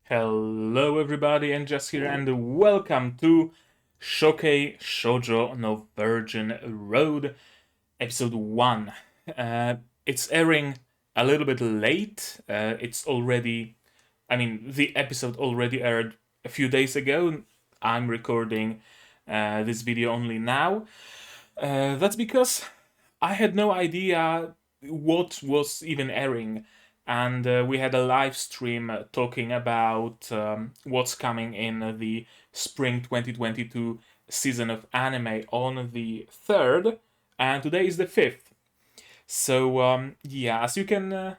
Hello everybody, and Jess here, and welcome to Shokei Shoujo no Virgin Road, episode 1. It's airing a little bit late. The episode already aired a few days ago. I'm recording this video only now. That's because I had no idea what was even airing, and we had a live stream talking about what's coming in the spring 2022 season of anime on the 3rd, and today is the 5th. So yeah, as you can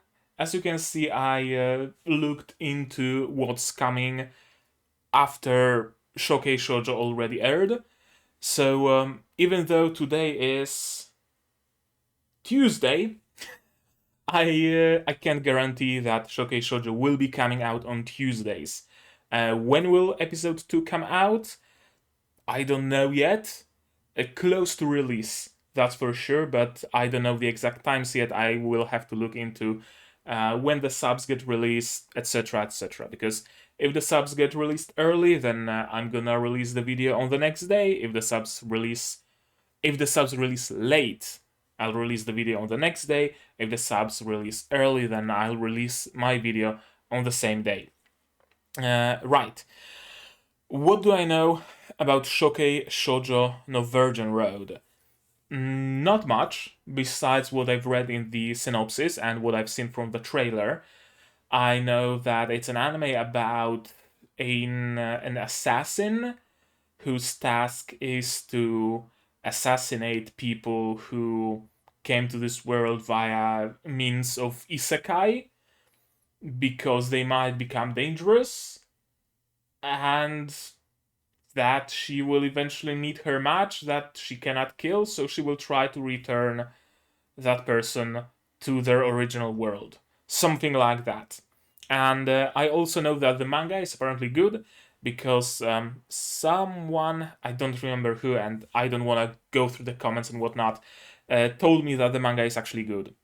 see, I looked into what's coming after Shokei Shoujo already aired. So even though today is Tuesday, I can't guarantee that Shokei Shoujo will be coming out on Tuesdays. When will episode 2 come out? I don't know yet. Close to release, that's for sure, but I don't know the exact times yet. I will have to look into when the subs get released, etc., etc. Because if the subs get released early, then I'm gonna release the video on the next day. If the subs release late, I'll release the video on the next day. If the subs release early, then I'll release my video on the same day. Right. What do I know about Shokei Shoujo no Virgin Road? Not much, besides what I've read in the synopsis and what I've seen from the trailer. I know that it's an anime about an assassin whose task is to assassinate people who came to this world via means of isekai because they might become dangerous, and that she will eventually meet her match that she cannot kill, so she will try to return that person to their original world. Something like that. And I also know that the manga is apparently good because someone, I don't remember who, and I don't want to go through the comments and whatnot, told me that the manga is actually good.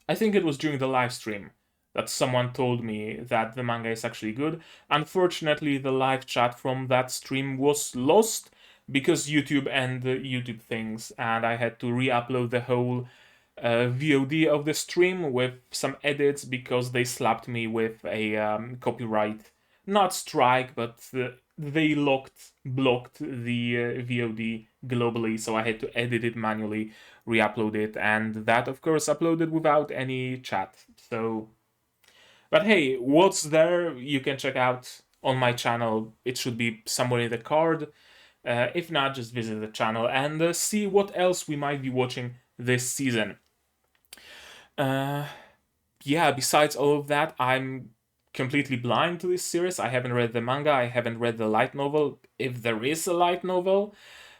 I think it was during the live stream that someone told me that the manga is actually good. Unfortunately, the live chat from that stream was lost because YouTube and YouTube things, and I had to re-upload the whole VOD of the stream with some edits because they slapped me with a copyright, not strike, but they blocked the VOD globally, so I had to edit it manually, re-upload it, and that of course uploaded without any chat. So, but hey, what's there you can check out on my channel. It should be somewhere in the card. If not, just visit the channel and see what else we might be watching this season. Yeah, besides all of that, I'm completely blind to this series. I haven't read the manga, I haven't read the light novel, if there is a light novel.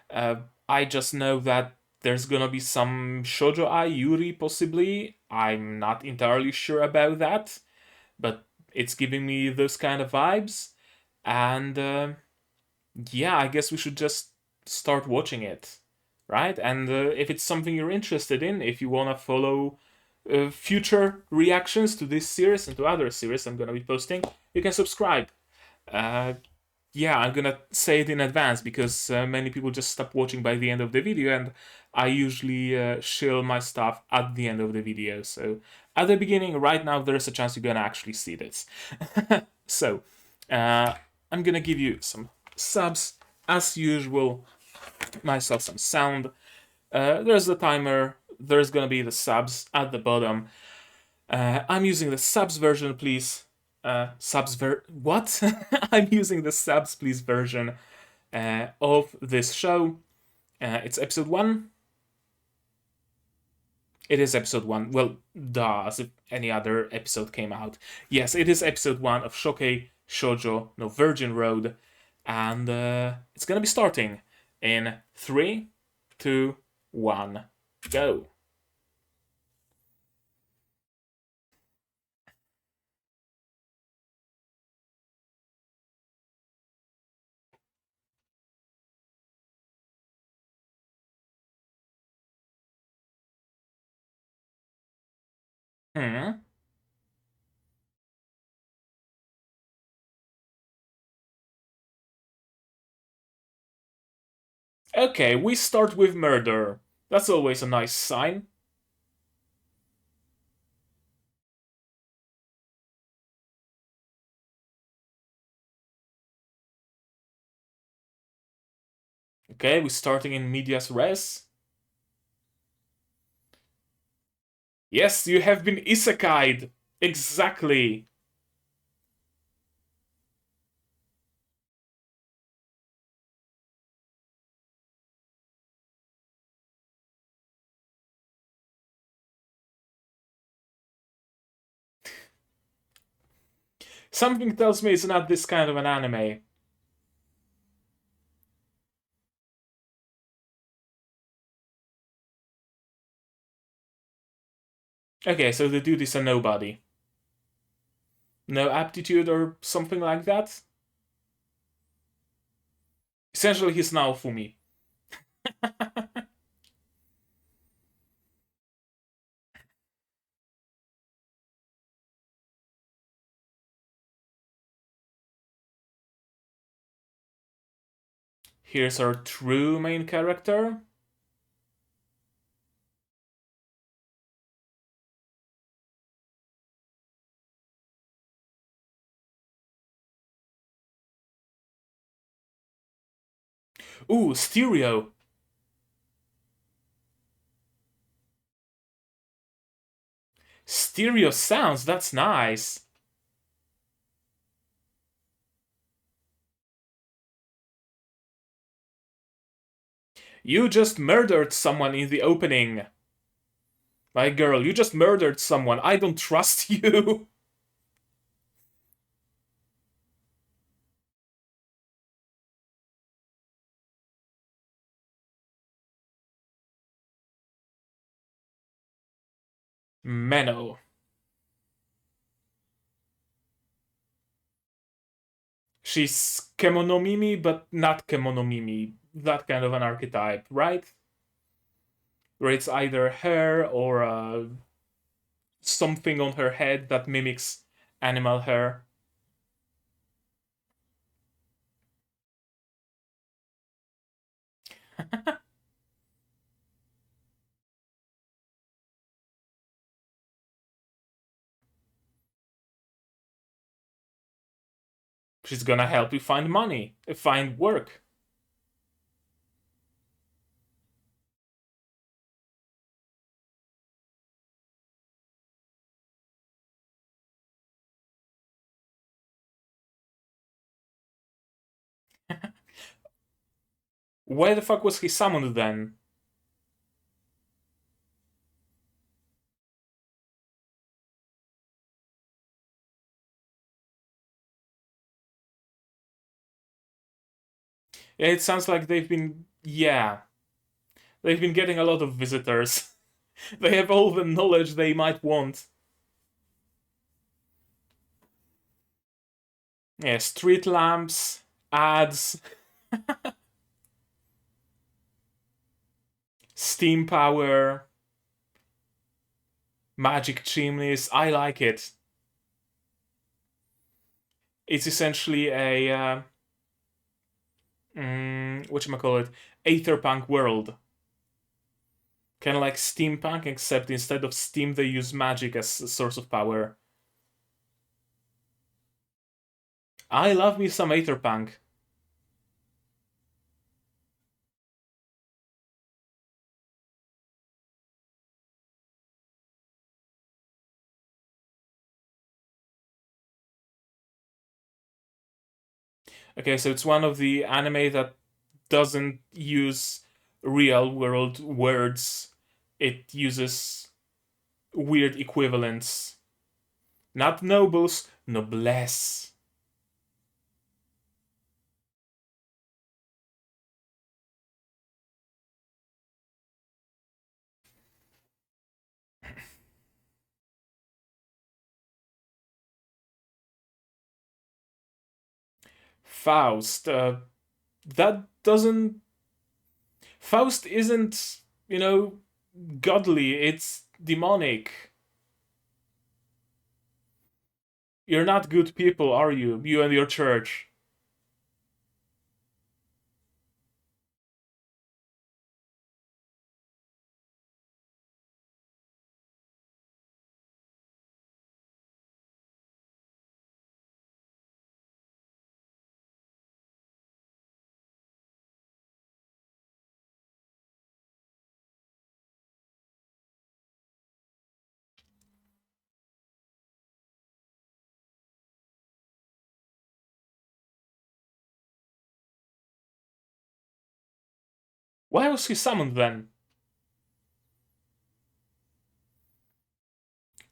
I just know that there's gonna be some shojo-ai Yuri, possibly. I'm not entirely sure about that, but it's giving me those kind of vibes. And yeah, I guess we should just start watching it, right? And if it's something you're interested in, if you wanna follow future reactions to this series and to other series I'm gonna be posting, you can subscribe. Uh, yeah, I'm gonna say it in advance because many people just stop watching by the end of the video, and I usually shill my stuff at the end of the video. So at the beginning, right now, there's a chance you're gonna actually see this. So I'm gonna give you some subs as usual, myself some sound. There's the timer. There's gonna be the subs at the bottom. I'm using the subs version, please. What? I'm using the subs, please version of this show. It's episode 1. It is episode 1. Well, duh, as if any other episode came out. Yes, it is episode 1 of Shokei Shoujo no Virgin Road. And it's gonna be starting in 3, 2, 1, go. Hmm. Okay, we start with murder. That's always a nice sign. Okay, we're starting in medias res. Yes, you have been isekai'd. Exactly. Something tells me it's not this kind of an anime. Okay, so the dude is a nobody. No aptitude or something like that? Essentially, he's now Fumi. Here's our true main character. Ooh, stereo. Stereo sounds, that's nice. You just murdered someone in the opening. My girl, you just murdered someone. I don't trust you. Menou. She's Kemonomimi, but not Kemonomimi. That kind of an archetype, right? Where it's either hair or something on her head that mimics animal hair. She's gonna help you find money, find work. Why the fuck was he summoned then? Yeah, it sounds like they've been. Yeah, they've been getting a lot of visitors. They have all the knowledge they might want. Yeah, street lamps, ads, steam power, magic chimneys. I like it. It's essentially a whatchamacallit, aetherpunk world. Kind of like steampunk, except instead of steam, they use magic as a source of power. I love me some aetherpunk. Okay, so it's one of the anime that doesn't use real world words. It uses weird equivalents. Not nobles, noblesse. Faust. That doesn't. Faust isn't, godly. It's demonic. You're not good people, are you? You and your church. Why was he summoned then?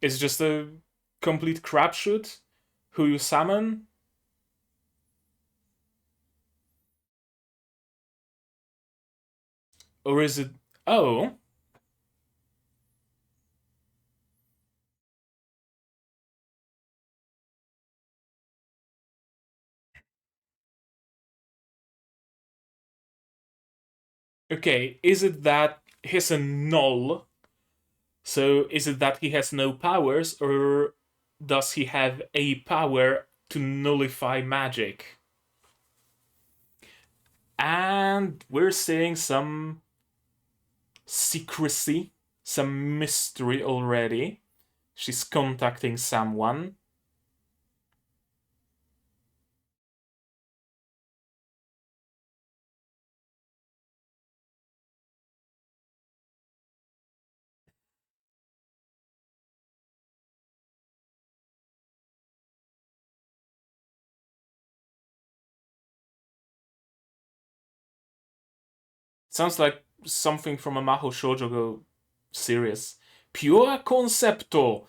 It's just a complete crapshoot who you summon? Or is it. Oh. Okay, is it that he's a null? So is it that he has no powers, or does he have a power to nullify magic? And we're seeing some secrecy, some mystery already. She's contacting someone. Sounds like something from a Maho Shoujo series. Pure concepto!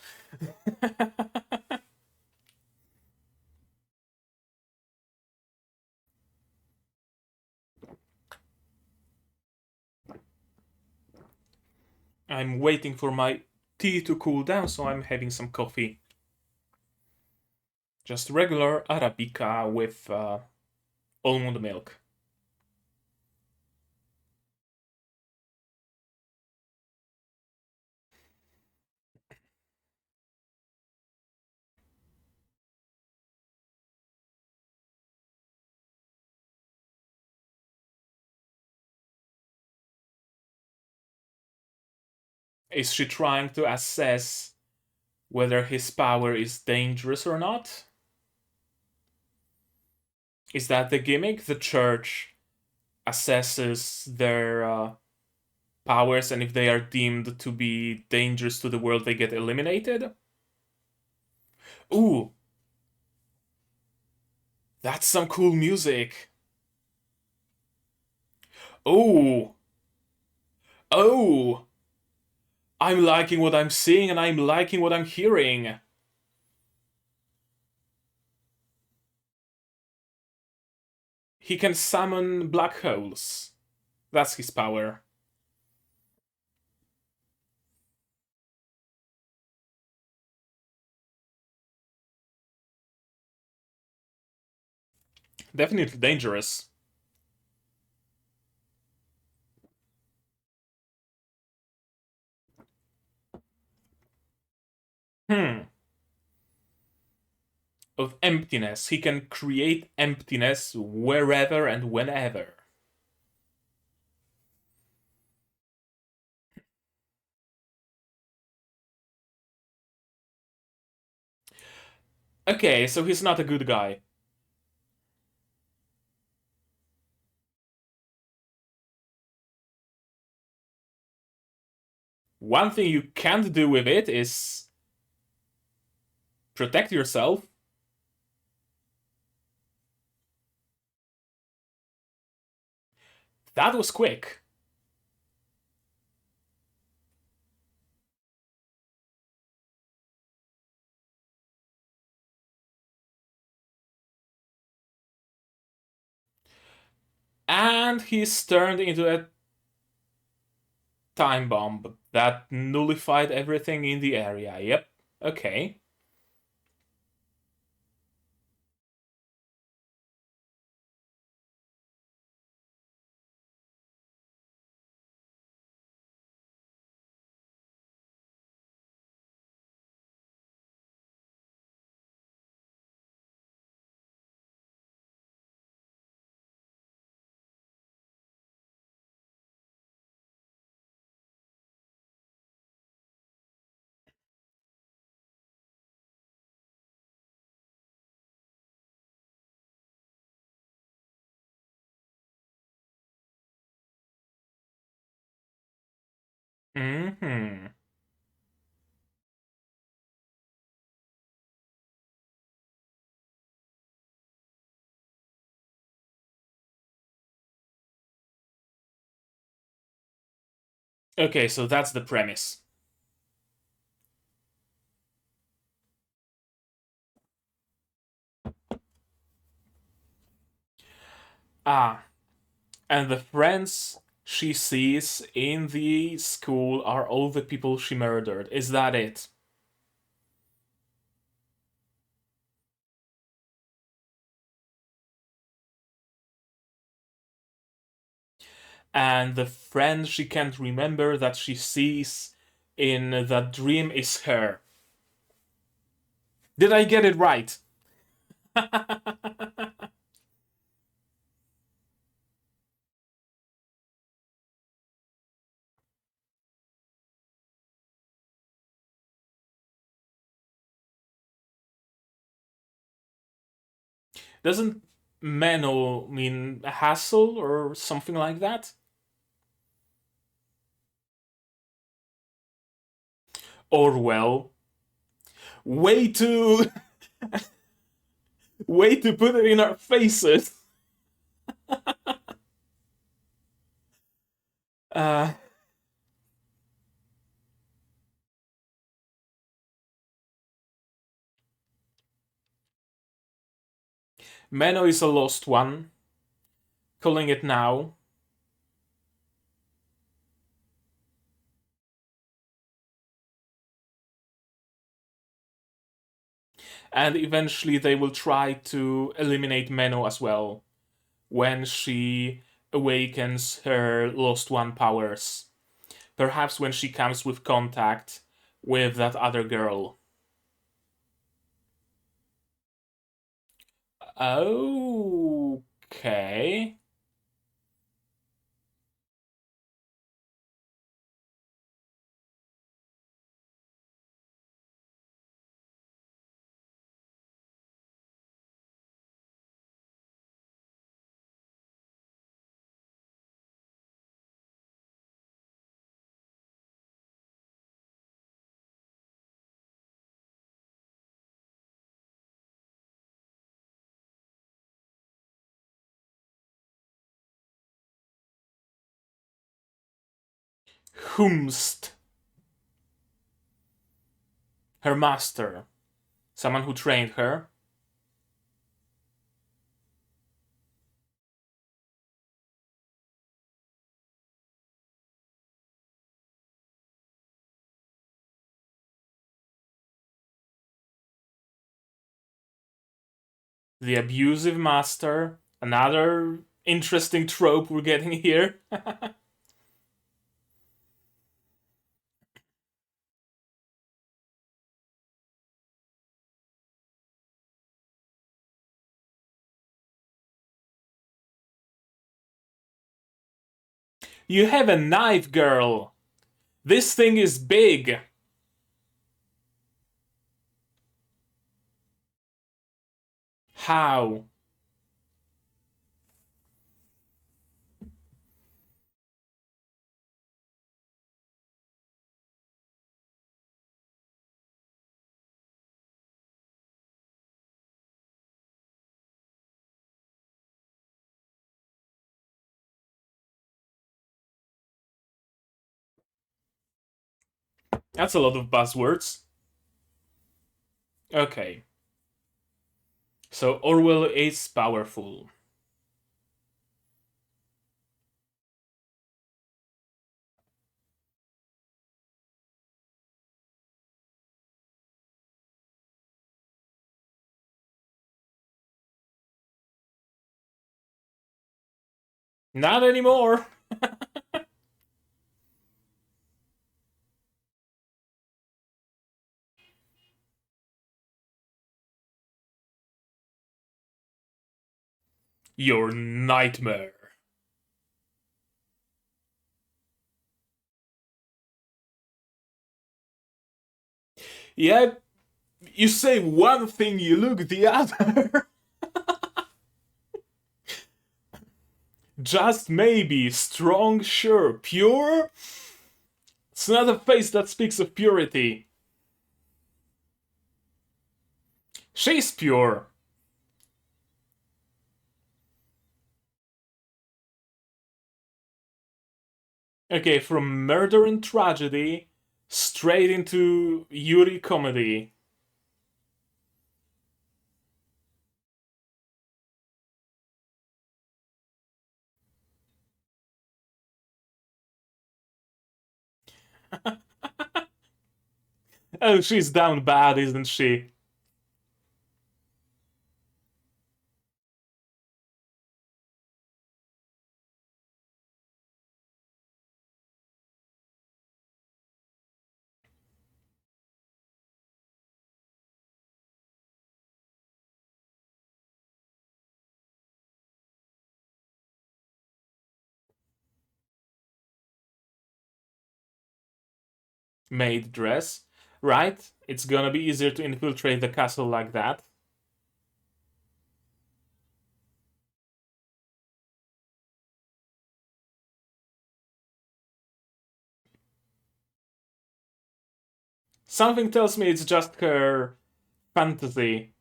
I'm waiting for my tea to cool down, so I'm having some coffee. Just regular Arabica with almond milk. Is she trying to assess whether his power is dangerous or not? Is that the gimmick? The church assesses their powers, and if they are deemed to be dangerous to the world, they get eliminated? Ooh, that's some cool music. Oh, oh, I'm liking what I'm seeing and I'm liking what I'm hearing. He can summon black holes. That's his power. Definitely dangerous. Hmm. Of emptiness. He can create emptiness wherever and whenever. Okay, so he's not a good guy. One thing you can't do with it is protect yourself. That was quick. And he's turned into a time bomb that nullified everything in the area. Yep. Okay. Hmm. Okay, so that's the premise. Ah, and the friends she sees in the school are all the people she murdered. Is that it? And the friend she can't remember that she sees in that dream is her. Did I get it right? Doesn't Menou mean hassle or something like that? Or well, way to way to put it in our faces. Uh, Menou is a lost one. Calling it now. And eventually they will try to eliminate Menou as well when she awakens her lost one powers. Perhaps when she comes with contact with that other girl. Okay. Whomst. Her master. Someone who trained her. The abusive master. Another interesting trope we're getting here. You have a knife, girl. This thing is big. How? That's a lot of buzzwords. Okay. So Orwell is powerful. Not anymore. Your nightmare. Yeah, you say one thing, you look the other. Just maybe. Strong, sure. Pure? It's not a face that speaks of purity. She's pure. Okay, from murder and tragedy straight into Yuri comedy. Oh, she's down bad, isn't she? Maid dress, right? It's gonna be easier to infiltrate the castle like that. Something tells me it's just her fantasy.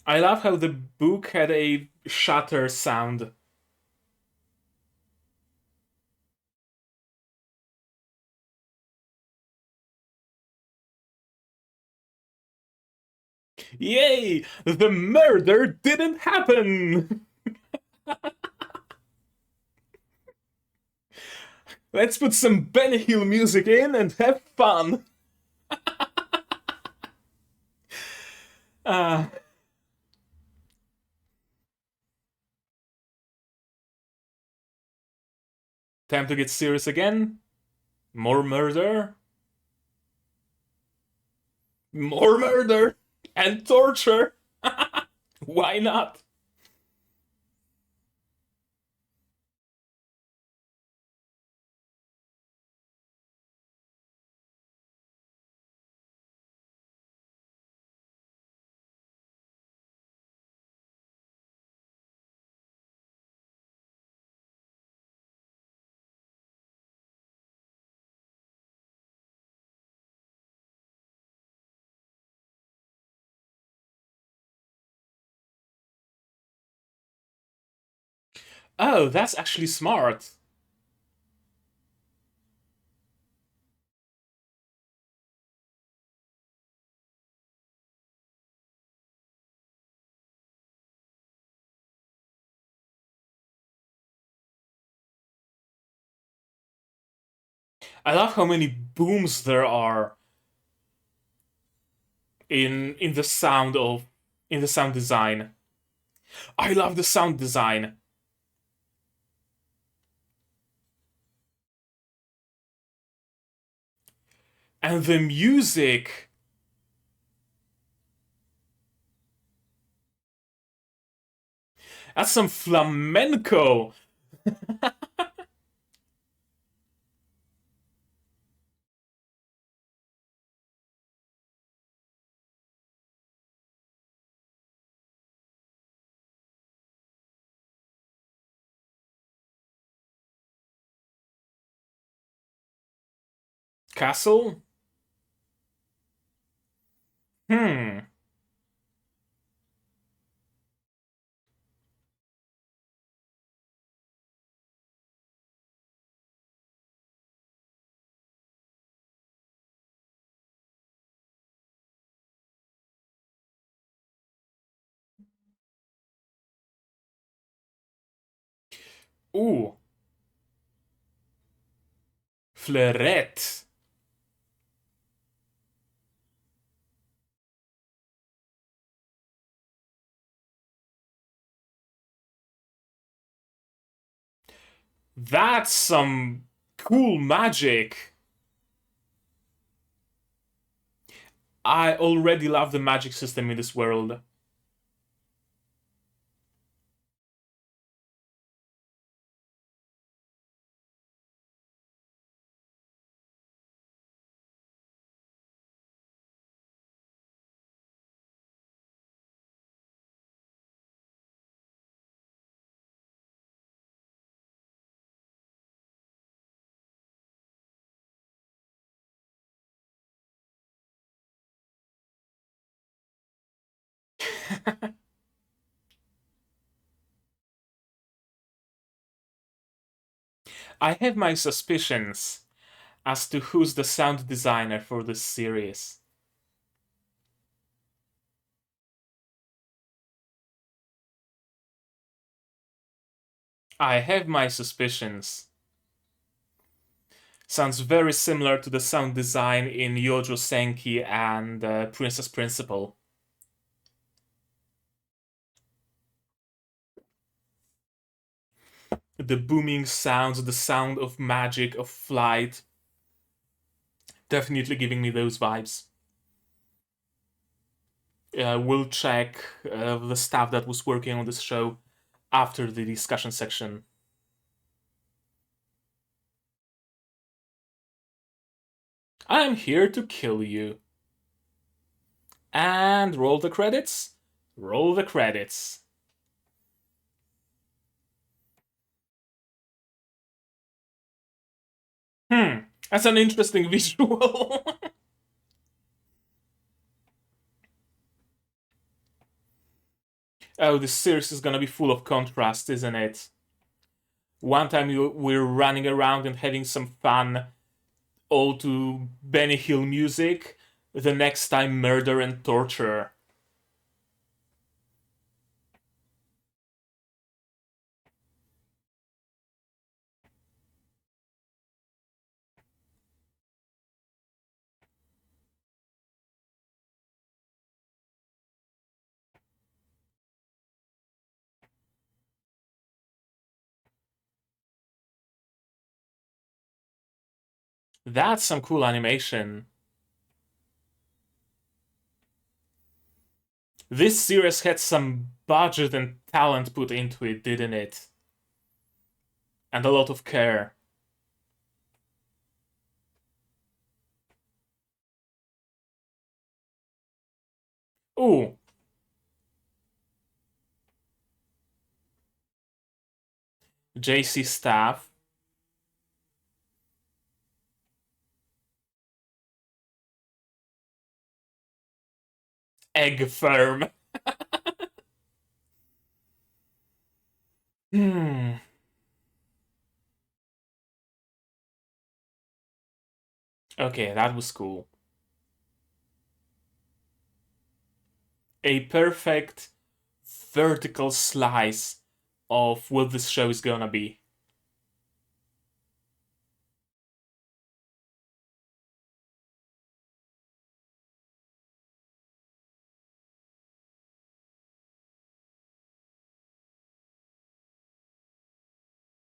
I love how the book had a shatter sound. Yay! The murder didn't happen! Let's put some Benny Hill music in and have fun! Uh, Time to get serious again. More murder. More murder! And torture! Why not? Oh, that's actually smart. I love how many booms there are in the sound of in the sound design. I love the sound design. And the music. That's some flamenco. Castle? Hmm. Ooh. Fleurette. That's some cool magic. I already love the magic system in this world. I have my suspicions as to who's the sound designer for this series. I have my suspicions. Sounds very similar to the sound design in Yojo Senki and Princess Principal. The booming sounds, the sound of magic, of flight. Definitely giving me those vibes. We'll check the staff that was working on this show after the discussion section. I'm here to kill you. And roll the credits. Roll the credits. That's an interesting visual. Oh, this series is gonna be full of contrast, isn't it? One time we're running around and having some fun, all to Benny Hill music. The next time, murder and torture. That's some cool animation. This series had some budget and talent put into it, didn't it? And a lot of care. Ooh. JC staff. Egg firm. Hmm. Okay, that was cool. A perfect vertical slice of what this show is gonna be.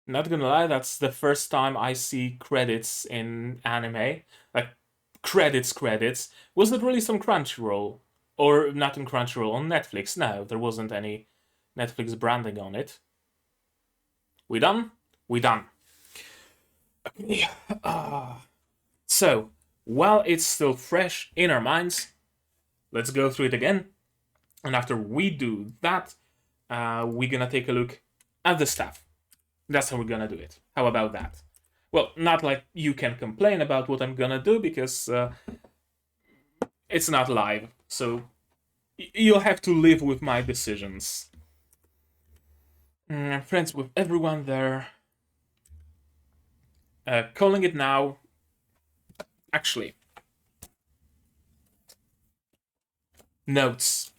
Not gonna lie, that's the first time I see credits in anime. Like, credits. Was it released on Crunchyroll? Or not on Crunchyroll, on Netflix? No, there wasn't any Netflix branding on it. We done? We done. Okay. So, while it's still fresh in our minds, let's go through it again. And after we do that, we're gonna take a look at the stuff. That's how we're gonna do it. How about that? Well, not like you can complain about what I'm gonna do because it's not live. So you'll have to live with my decisions. I'm friends with everyone there. Calling it now. Actually, notes.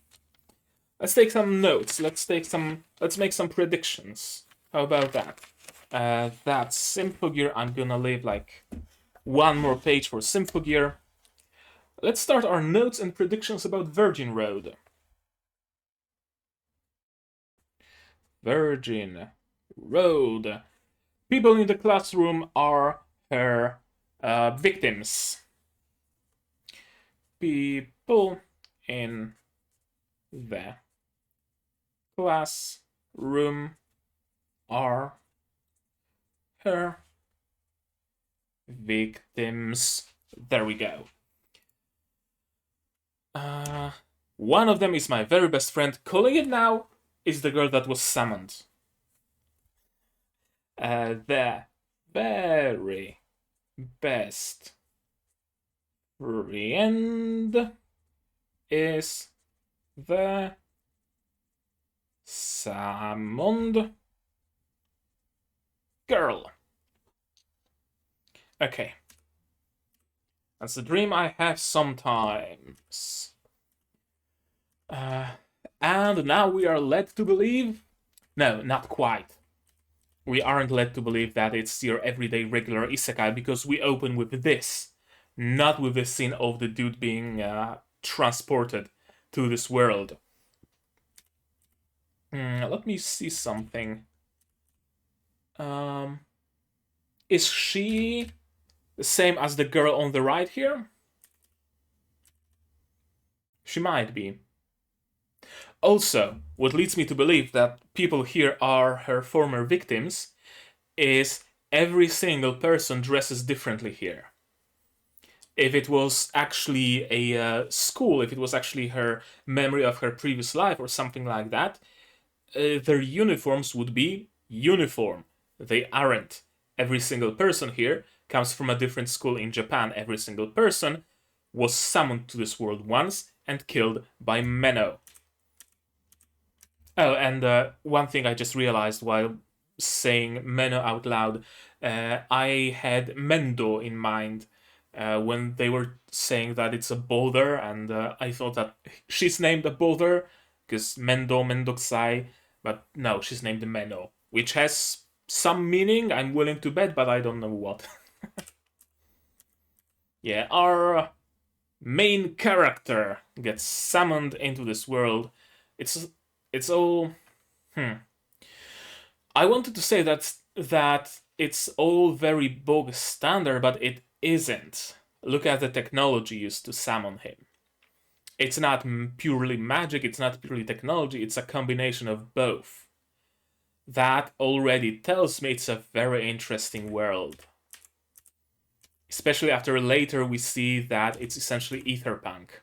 Let's take some notes. Let's make some predictions. How about that? That Symphogear, I'm gonna leave like one more page for Symphogear. Let's start our notes and predictions about Virgin Road. Virgin Road. People in the classroom are her victims. People in the classroom are her victims. There we go. One of them is my very best friend. Calling it now is the girl that was summoned. The very best friend is the Summoned girl. Okay. That's a dream I have sometimes. And now we are led to believe... No, not quite. We aren't led to believe that it's your everyday regular isekai because we open with this. Not with the scene of the dude being transported to this world. Let me see something. Is she the same as the girl on the right here? She might be. Also, what leads me to believe that people here are her former victims is every single person dresses differently here. If it was actually a school, if it was actually her memory of her previous life or something like that, their uniforms would be uniform. They aren't. Every single person here comes from a different school in Japan. Every single person was summoned to this world once and killed by Menou. Oh, and one thing I just realized while saying Menou out loud, I had Mendo in mind when they were saying that it's a boulder, and I thought that she's named a boulder because Mendokusai, but no, she's named Menou, which has some meaning, I'm willing to bet, but I don't know what. Yeah, our main character gets summoned into this world. It's all... I wanted to say that it's all very bog standard, but it isn't. Look at the technology used to summon him. It's not purely magic, it's not purely technology, it's a combination of both. That already tells me it's a very interesting world. Especially after later we see that it's essentially etherpunk.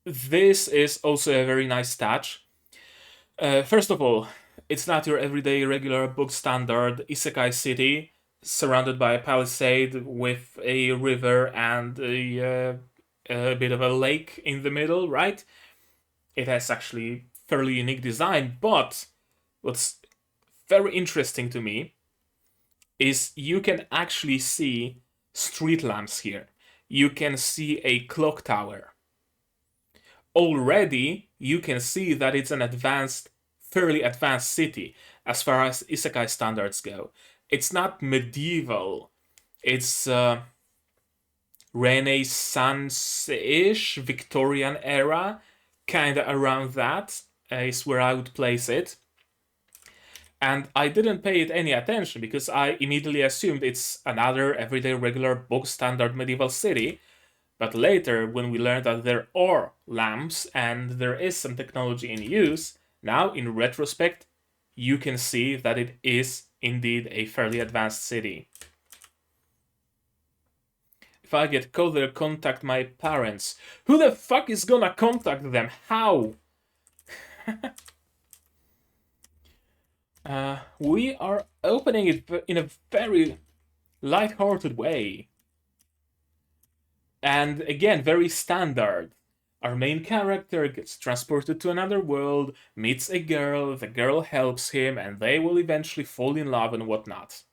This is also a very nice touch. First of all, it's not your everyday regular book standard isekai city surrounded by a palisade with a river and a bit of a lake in the middle, right? It has actually fairly unique design, but what's very interesting to me is you can actually see street lamps here. You can see a clock tower. Already, you can see that it's an fairly advanced city as far as isekai standards go. It's not medieval. It's Renaissance-ish, Victorian era, kinda around that is where I would place it. And I didn't pay it any attention because I immediately assumed it's another everyday regular book standard medieval city. But later, when we learned that there are lamps and there is some technology in use, now in retrospect, you can see that it is indeed a fairly advanced city. If I get caught, they'll contact my parents. Who the fuck is gonna contact them? How? We are opening it in a very light-hearted way. And again, very standard. Our main character gets transported to another world, meets a girl, the girl helps him, and they will eventually fall in love and whatnot.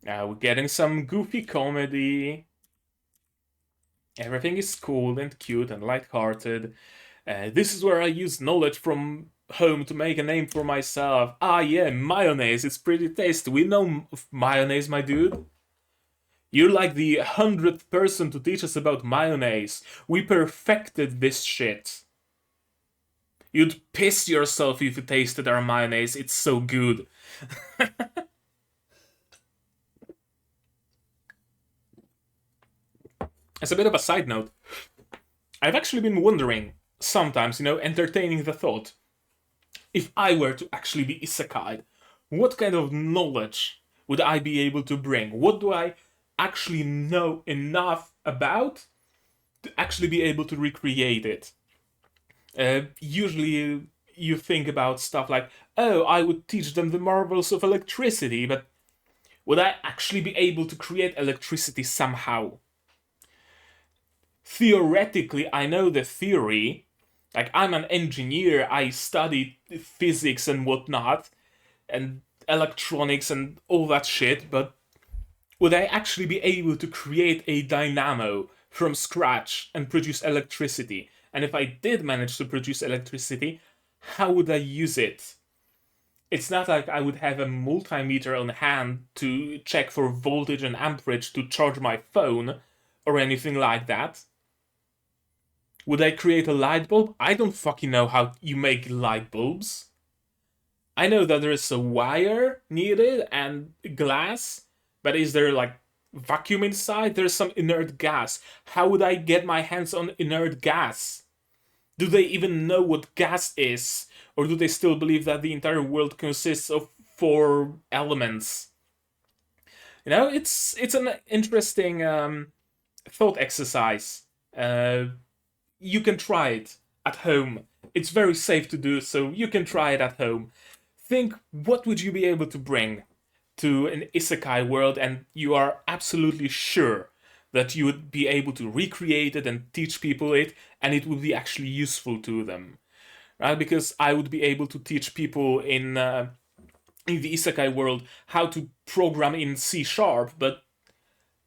We're getting some goofy comedy. Everything is cool and cute and light-hearted. This is where I use knowledge from home to make a name for myself. Ah yeah, mayonnaise, it's pretty tasty. We know mayonnaise, my dude. You're like the 100th person to teach us about mayonnaise. We perfected this shit. You'd piss yourself if you tasted our mayonnaise, it's so good. As a bit of a side note, I've actually been wondering, sometimes, entertaining the thought, if I were to actually be isekai'd, what kind of knowledge would I be able to bring? What do I actually know enough about to actually be able to recreate it? Usually you think about stuff like, oh, I would teach them the marvels of electricity, but would I actually be able to create electricity somehow? theoretically, I know the theory. Like, I'm an engineer, I study physics and whatnot, and electronics and all that shit, but would I actually be able to create a dynamo from scratch and produce electricity? And if I did manage to produce electricity, how would I use it? It's not like I would have a multimeter on hand to check for voltage and amperage to charge my phone or anything like that. Would I create a light bulb? I don't fucking know how you make light bulbs. I know that there's a wire needed and glass, but is there like vacuum inside? There's some inert gas. How would I get my hands on inert gas? Do they even know what gas is? Or do they still believe that the entire world consists of 4 elements? You know, it's an interesting thought exercise. You can try it at home. It's very safe to do, so you can try it at home. Think, what would you be able to bring to an isekai world, and you are absolutely sure that you would be able to recreate it and teach people it, and it would be actually useful to them, right? Because I would be able to teach people in the isekai world how to program in C sharp, but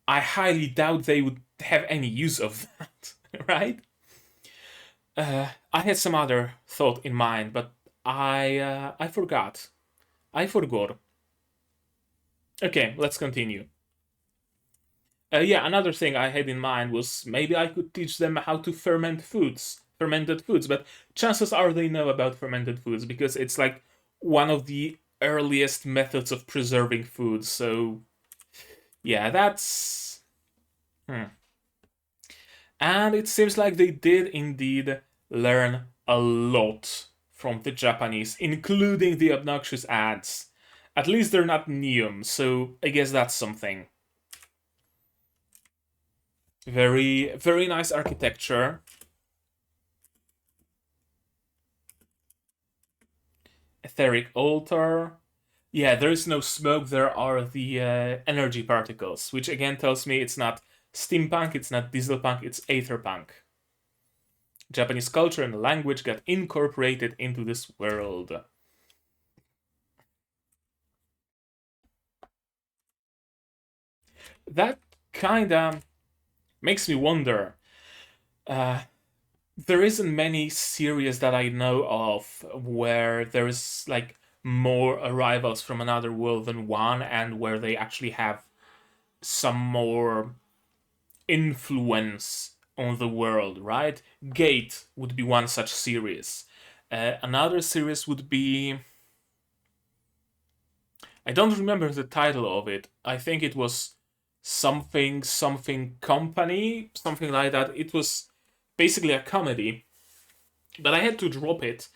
I highly doubt they would have any use of that, right? I had some other thought in mind, but I forgot. I forgot. Okay, let's continue. Yeah, another thing I had in mind was maybe I could teach them how to fermented foods, but chances are they know about fermented foods because it's like one of the earliest methods of preserving food. So, yeah, that's. And it seems like they did indeed learn a lot from the Japanese, including the obnoxious ads. At least they're not Neum, so I guess that's something. Very, very nice architecture. Etheric altar. Yeah, there is no smoke, there are the energy particles, which again tells me it's not steampunk, it's not dieselpunk, it's aetherpunk. Japanese culture and language got incorporated into this world. That kinda makes me wonder. There isn't many series that I know of where there's like more arrivals from another world than one, and where they actually have some more influence on the world, right? Gate would be one such series. Another series would be. I don't remember the title of it. I think it was something company, something like that. It was basically a comedy, but I had to drop it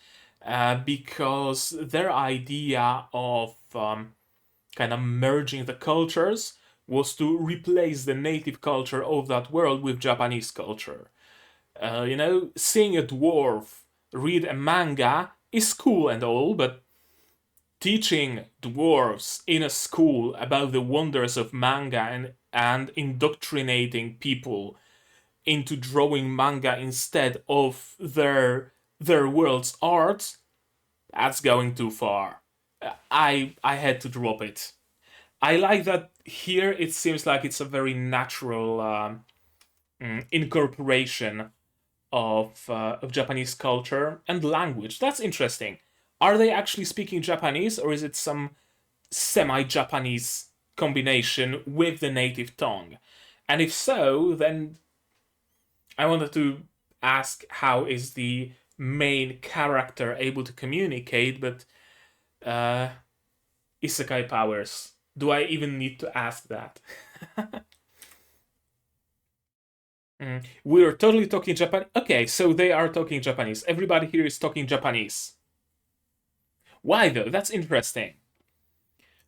because their idea of kind of merging the cultures was to replace the native culture of that world with Japanese culture. Seeing a dwarf read a manga is cool and all, but teaching dwarves in a school about the wonders of manga and indoctrinating people into drawing manga instead of their world's art, that's going too far. I had to drop it. I like that here it seems like it's a very natural incorporation of Japanese culture and language. That's interesting. Are they actually speaking Japanese, or is it some semi-Japanese combination with the native tongue? And if so, then I wanted to ask how is the main character able to communicate, but isekai powers. Do I even need to ask that? We're totally talking Japanese. Okay, so they are talking Japanese. Everybody here is talking Japanese. Why though? That's interesting.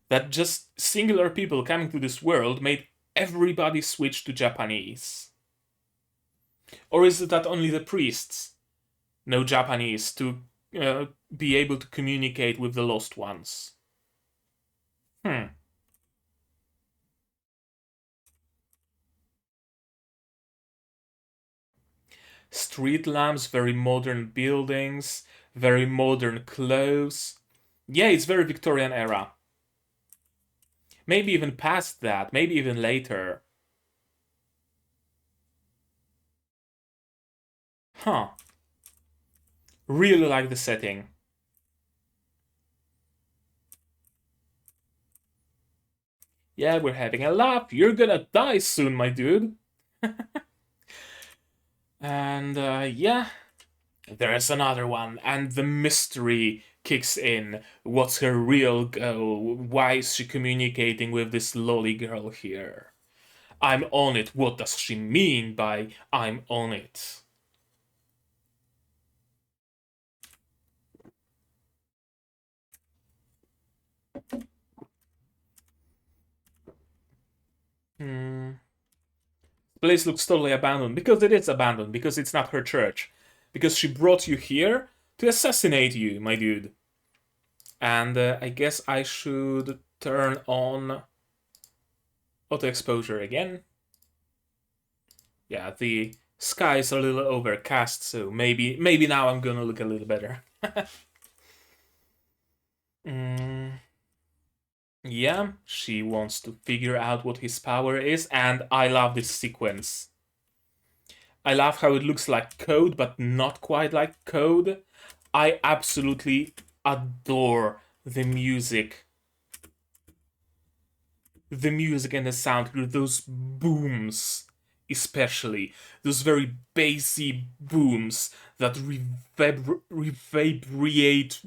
That just singular people coming to this world made everybody switch to Japanese. Or is it that only the priests know Japanese to be able to communicate with the lost ones? Hmm. Street lamps, very modern buildings, very modern clothes. Yeah, it's very Victorian era. Maybe even past that, maybe even later. Huh. Really like the setting. Yeah, we're having a laugh. You're gonna die soon, my dude. And yeah, there's another one. And the mystery kicks in. What's her real goal? Why is she communicating with this lolly girl here? I'm on it. What does she mean by I'm on it? Hmm. Place looks totally abandoned because it is abandoned, because it's not her church. Because she brought you here to assassinate you, my dude. And I guess I should turn on auto exposure again. Yeah, the sky is a little overcast, so maybe now I'm gonna look a little better. Yeah, she wants to figure out what his power is, and I love this sequence. I love how it looks like code, but not quite like code. I absolutely adore the music. The music and the sound, those booms, especially. Those very bassy booms that reverberate,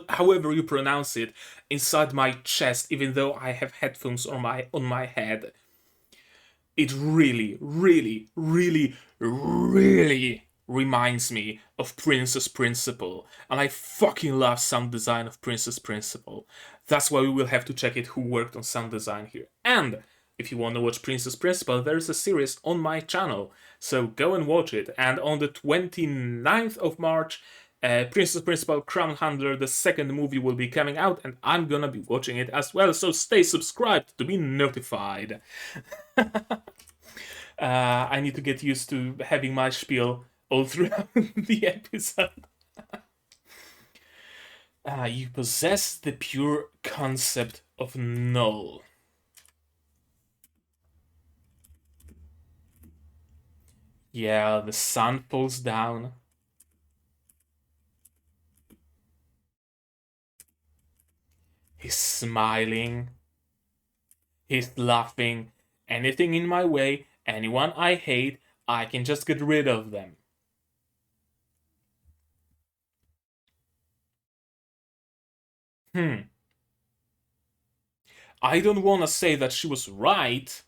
however you pronounce it, inside my chest, even though I have headphones on my head. It really, really, really, really reminds me of Princess Principal, and I fucking love sound design of Princess Principal. That's why we will have to check it who worked on sound design here. And if you want to watch Princess Principal, there is a series on my channel, so go and watch it. And on the 29th of March, Princess Principal Crown Handler, the second movie, will be coming out, and I'm gonna be watching it as well, so stay subscribed to be notified. I need to get used to having my spiel all throughout the episode. You possess the pure concept of null. Yeah, the sun falls down. He's smiling. He's laughing. Anything in my way, anyone I hate, I can just get rid of them. I don't want to say that she was right,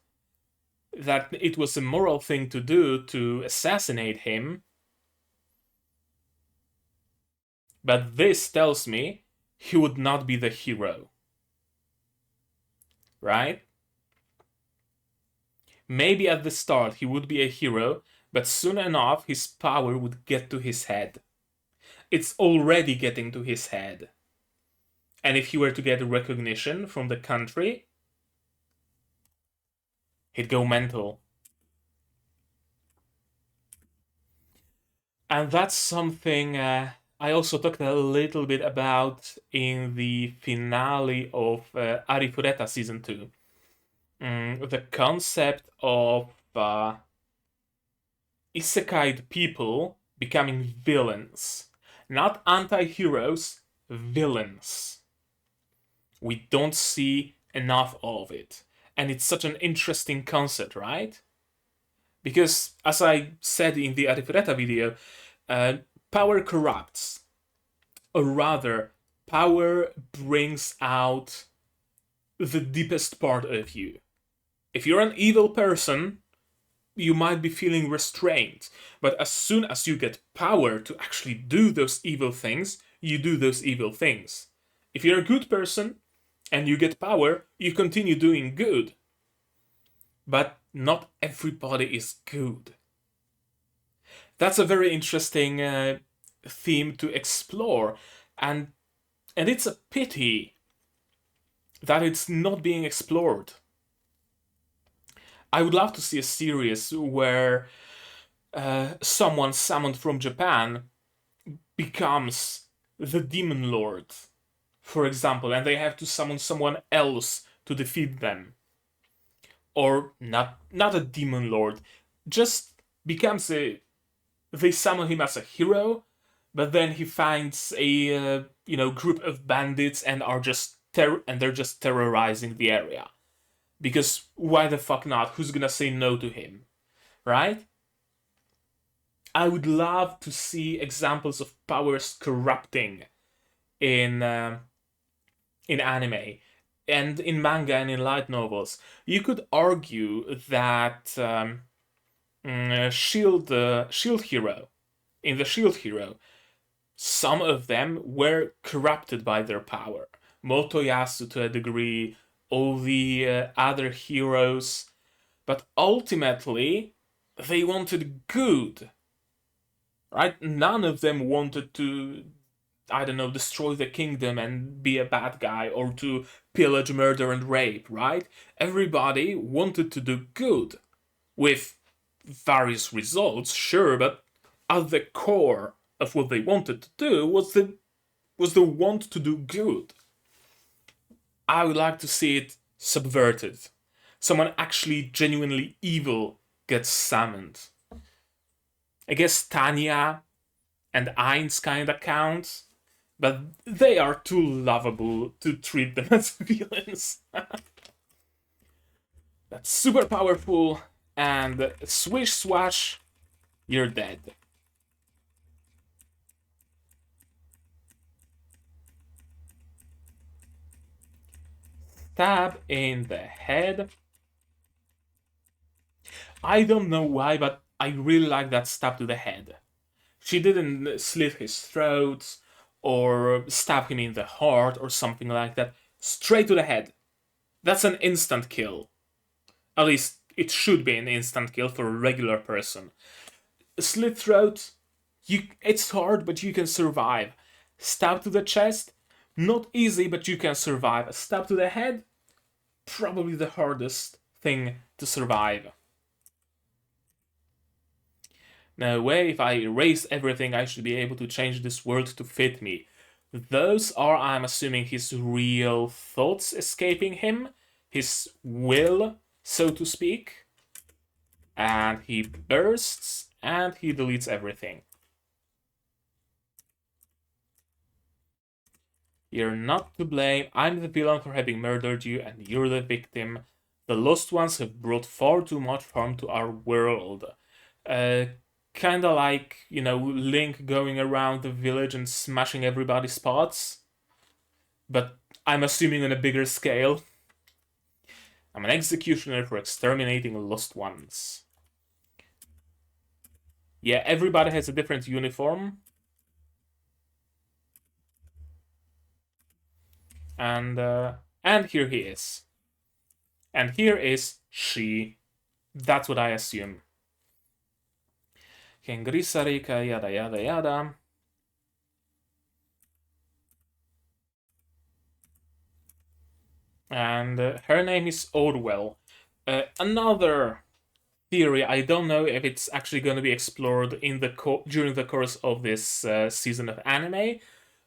that it was a moral thing to do to assassinate him, but this tells me he would not be the hero. Right? Maybe at the start he would be a hero, but soon enough his power would get to his head. It's already getting to his head. And if he were to get recognition from the country, he'd go mental. And that's something I also talked a little bit about in the finale of Arifureta Season 2. The concept of isekai people becoming villains. Not anti-heroes, villains. We don't see enough of it. And it's such an interesting concept, right? Because, as I said in the Arifureta video, power corrupts. Or rather, power brings out the deepest part of you. If you're an evil person, you might be feeling restrained. But as soon as you get power to actually do those evil things, you do those evil things. If you're a good person and you get power, you continue doing good. But not everybody is good. That's a very interesting theme to explore, and it's a pity that it's not being explored. I would love to see a series where someone summoned from Japan becomes the demon lord, for example, and they have to summon someone else to defeat them, or not a demon lord, just becomes a they summon him as a hero, but then he finds a group of bandits and they're just terrorizing the area. Because why the fuck not? Who's gonna say no to him, right? I would love to see examples of powers corrupting in anime and in manga and in light novels. You could argue that Shield Hero in the Shield Hero, some of them were corrupted by their power. Motoyasu to a degree, all the other heroes, but ultimately they wanted good, right? None of them wanted to, I don't know, destroy the kingdom and be a bad guy or to pillage, murder, and rape, right? Everybody wanted to do good with various results, sure, but at the core of what they wanted to do was the want to do good. I would like to see it subverted. Someone actually genuinely evil gets summoned. I guess Tanya and Ainz kinda count, but they are too lovable to treat them as villains. That's super powerful, and swish swash, you're dead. Stab in the head. I don't know why, but I really like that stab to the head. She didn't slit his throat or stab him in the heart or something like that. Straight to the head. That's an instant kill. At least it should be an instant kill for a regular person. A slit throat, it's hard, but you can survive. Stab to the chest, not easy, but you can survive. A stab to the head, probably the hardest thing to survive. No way, if I erase everything, I should be able to change this world to fit me. Those are, I'm assuming, his real thoughts escaping him, his will, so to speak. And he bursts, and he deletes everything. You're not to blame. I'm the villain for having murdered you, and you're the victim. The Lost Ones have brought far too much harm to our world. Kinda like, Link going around the village and smashing everybody's pots. But I'm assuming on a bigger scale. I'm an executioner for exterminating Lost Ones. Yeah, everybody has a different uniform. And here he is. And here is she. That's what I assume. Kengrisarika, yada yada yada. And her name is Orwell. Another theory, I don't know if it's actually going to be explored in during the course of this season of anime,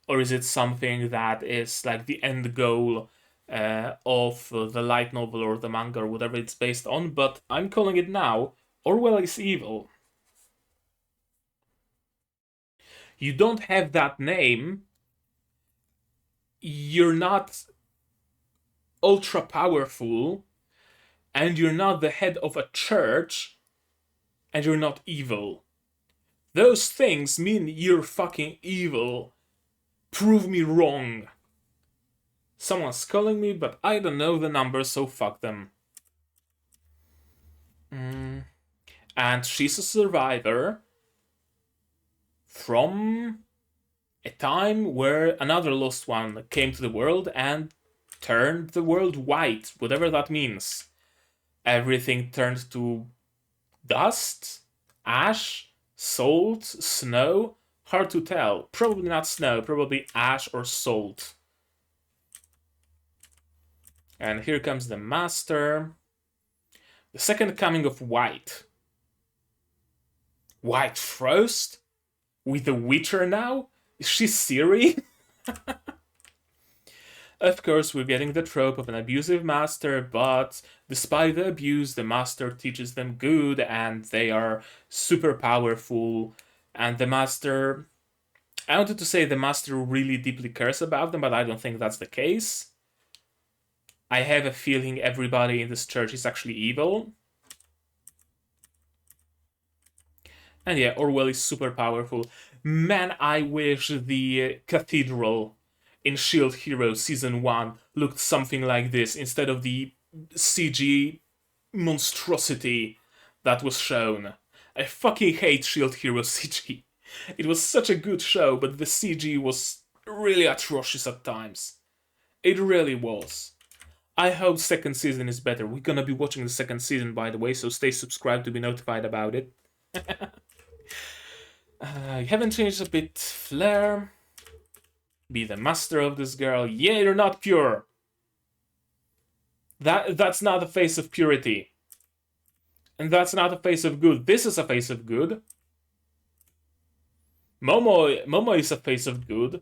or is it something that is like the end goal of the light novel or the manga or whatever it's based on, but I'm calling it now. Orwell is evil. You don't have that name, you're not ultra powerful, and you're not the head of a church, and you're not evil. Those things mean you're fucking evil. Prove me wrong. Someone's calling me, but I don't know the number, so fuck them. And she's a survivor from a time where another lost one came to the world and turned the world white, whatever that means. Everything turned to dust, ash, salt, snow. Hard to tell. Probably not snow, probably ash or salt. And here comes the master. The second coming of white. White Frost? With a Witcher now? Is she Siri? Of course, we're getting the trope of an abusive master, but despite the abuse, the master teaches them good and they are super powerful. And the master. I wanted to say the master really deeply cares about them, but I don't think that's the case. I have a feeling everybody in this church is actually evil. And yeah, Orwell is super powerful. Man, I wish the cathedral in Shield Hero Season 1 looked something like this instead of the CG monstrosity that was shown. I fucking hate Shield Hero CG. It was such a good show, but the CG was really atrocious at times. It really was. I hope second season is better. We're gonna be watching the second season, by the way, so stay subscribed to be notified about it. You haven't changed a bit, Flair. Be the master of this girl. Yeah, you're not pure. That's not a face of purity. And that's not a face of good. This is a face of good. Momo is a face of good.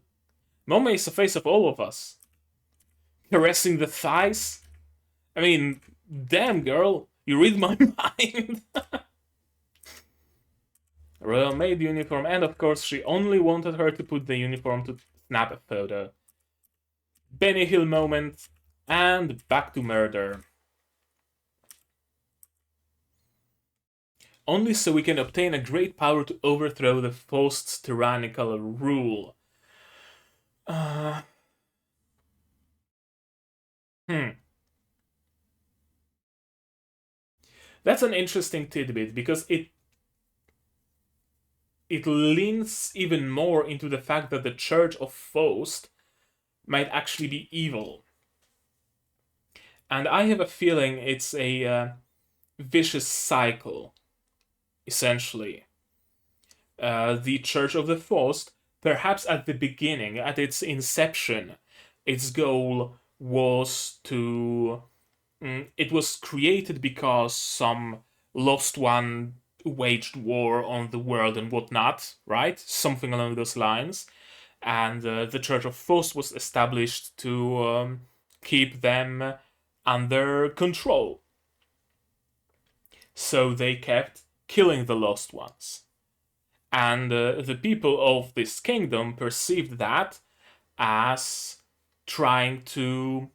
Momo is a face of all of us. Caressing the thighs. I mean, damn girl, you read my mind. Royal Maid uniform, and of course she only wanted her to put the uniform to snap a photo. Benny Hill moment, and back to murder. Only so we can obtain a great power to overthrow the Faust's tyrannical rule. That's an interesting tidbit because it leans even more into the fact that the Church of Faust might actually be evil. And I have a feeling it's a vicious cycle, essentially. The Church of the Faust, perhaps at the beginning, at its inception, its goal was to... it was created because some lost one waged war on the world and whatnot, right? Something along those lines. And the Church of Faust was established to keep them under control. So they kept killing the lost ones. And the people of this kingdom perceived that as trying to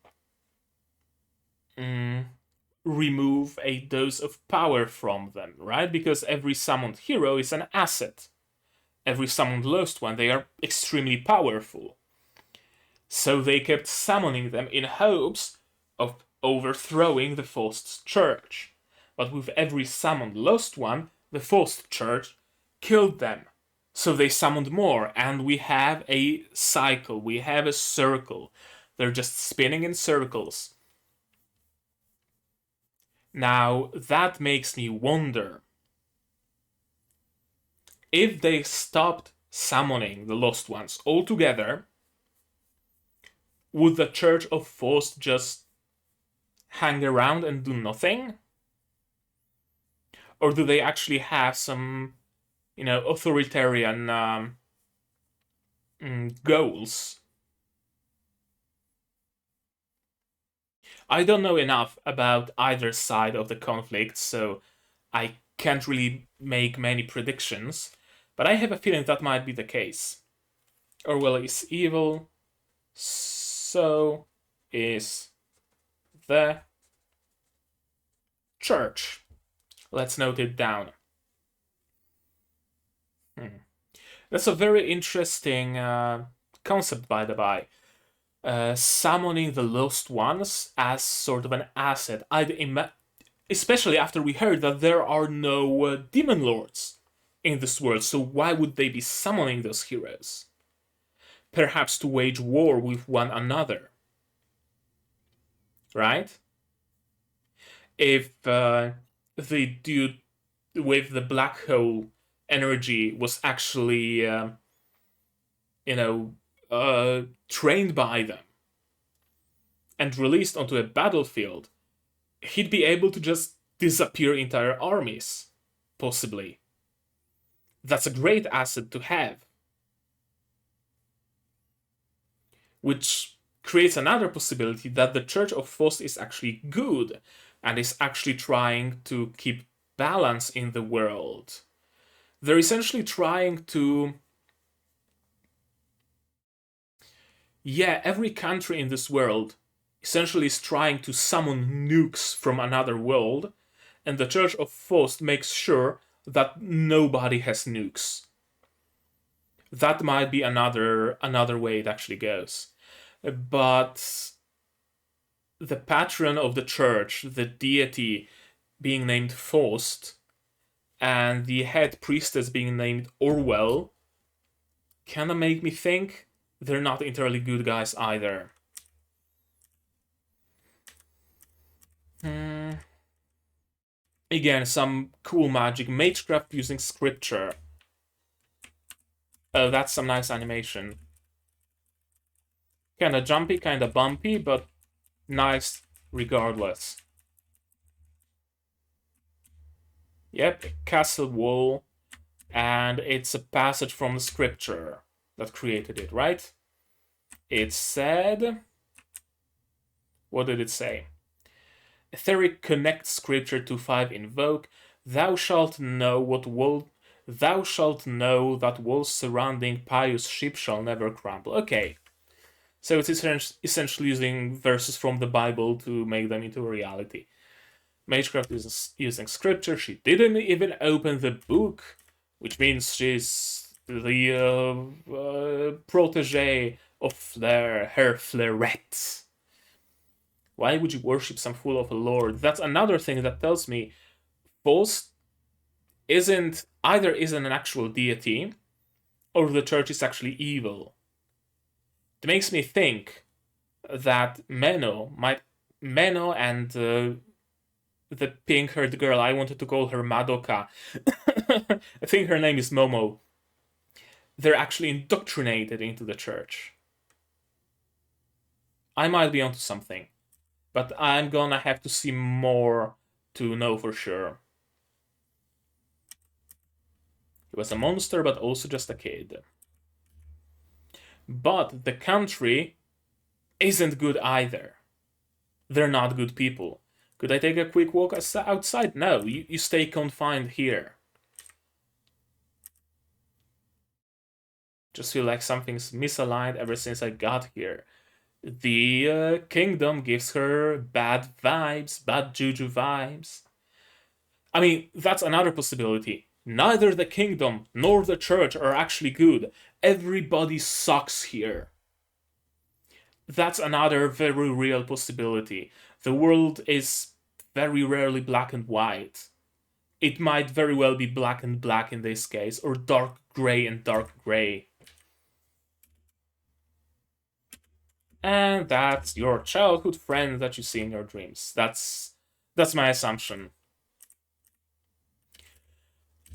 remove a dose of power from them, right? Because every summoned hero is an asset. Every summoned lost one, they are extremely powerful. So they kept summoning them in hopes of overthrowing the Faust's church. But with every summoned lost one, the Faust church killed them. So they summoned more, and we have a cycle, we have a circle. They're just spinning in circles. Now, that makes me wonder. If they stopped summoning the lost ones altogether, would the Church of Faust just hang around and do nothing? Or do they actually have some, authoritarian goals? I don't know enough about either side of the conflict, so I can't really make many predictions, but I have a feeling that might be the case. Orwell is evil, so is the church. Let's note it down. That's a very interesting concept, by the by. Summoning the lost ones as sort of an asset. Especially after we heard that there are no demon lords in this world, so why would they be summoning those heroes? Perhaps to wage war with one another. Right? If the dude with the black hole energy was actually, trained by them and released onto a battlefield, he'd be able to just disappear entire armies, possibly. That's a great asset to have. Which creates another possibility that the Church of Faust is actually good and is actually trying to keep balance in the world. They're essentially trying to... Yeah, every country in this world essentially is trying to summon nukes from another world, and the Church of Faust makes sure that nobody has nukes. That might be another way it actually goes. But the patron of the church, the deity being named Faust, and the head priestess being named Orwell, kinda make me think they're not entirely good guys either. Again, some cool magic. Magecraft using scripture. Oh, that's some nice animation. Kinda jumpy, kinda bumpy, but nice regardless. Yep, castle wall. And it's a passage from the scripture that created it, right? It said... What did it say? Etheric connect scripture to 5 invoke. Thou shalt know that walls surrounding pious ship shall never crumble. Okay. So it's essentially using verses from the Bible to make them into a reality. Magecraft is using scripture. She didn't even open the book, which means she's the protege of her Flaret. Why would you worship some fool of a lord? That's another thing that tells me Faust isn't an actual deity, or the church is actually evil. It makes me think that Menou and the pink-haired girl, I wanted to call her Madoka. I think her name is Momo. They're actually indoctrinated into the church. I might be onto something, but I'm gonna have to see more to know for sure. He was a monster, but also just a kid. But the country isn't good either. They're not good people. Could I take a quick walk outside? No, you stay confined here. Just feel like something's misaligned ever since I got here. The kingdom gives her bad vibes, bad juju vibes. I mean, that's another possibility. Neither the kingdom nor the church are actually good. Everybody sucks here. That's another very real possibility. The world is very rarely black and white. It might very well be black and black in this case, or dark gray and dark gray. And that's your childhood friend that you see in your dreams. That's my assumption.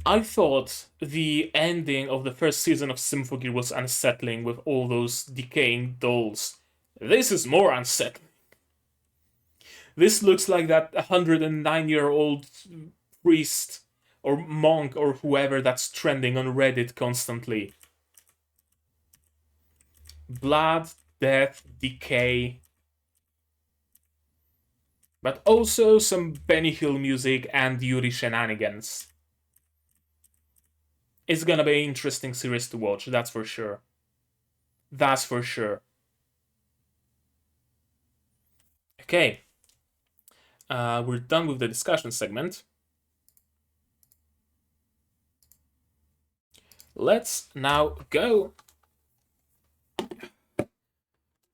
I thought the ending of the first season of Symphogear was unsettling with all those decaying dolls. This is more unsettling. This looks like that 109-year-old priest or monk or whoever that's trending on Reddit constantly. Blood, death, decay. But also some Benny Hill music and Yuri shenanigans. It's gonna be an interesting series to watch, that's for sure. That's for sure. Okay. We're done with the discussion segment. Let's now go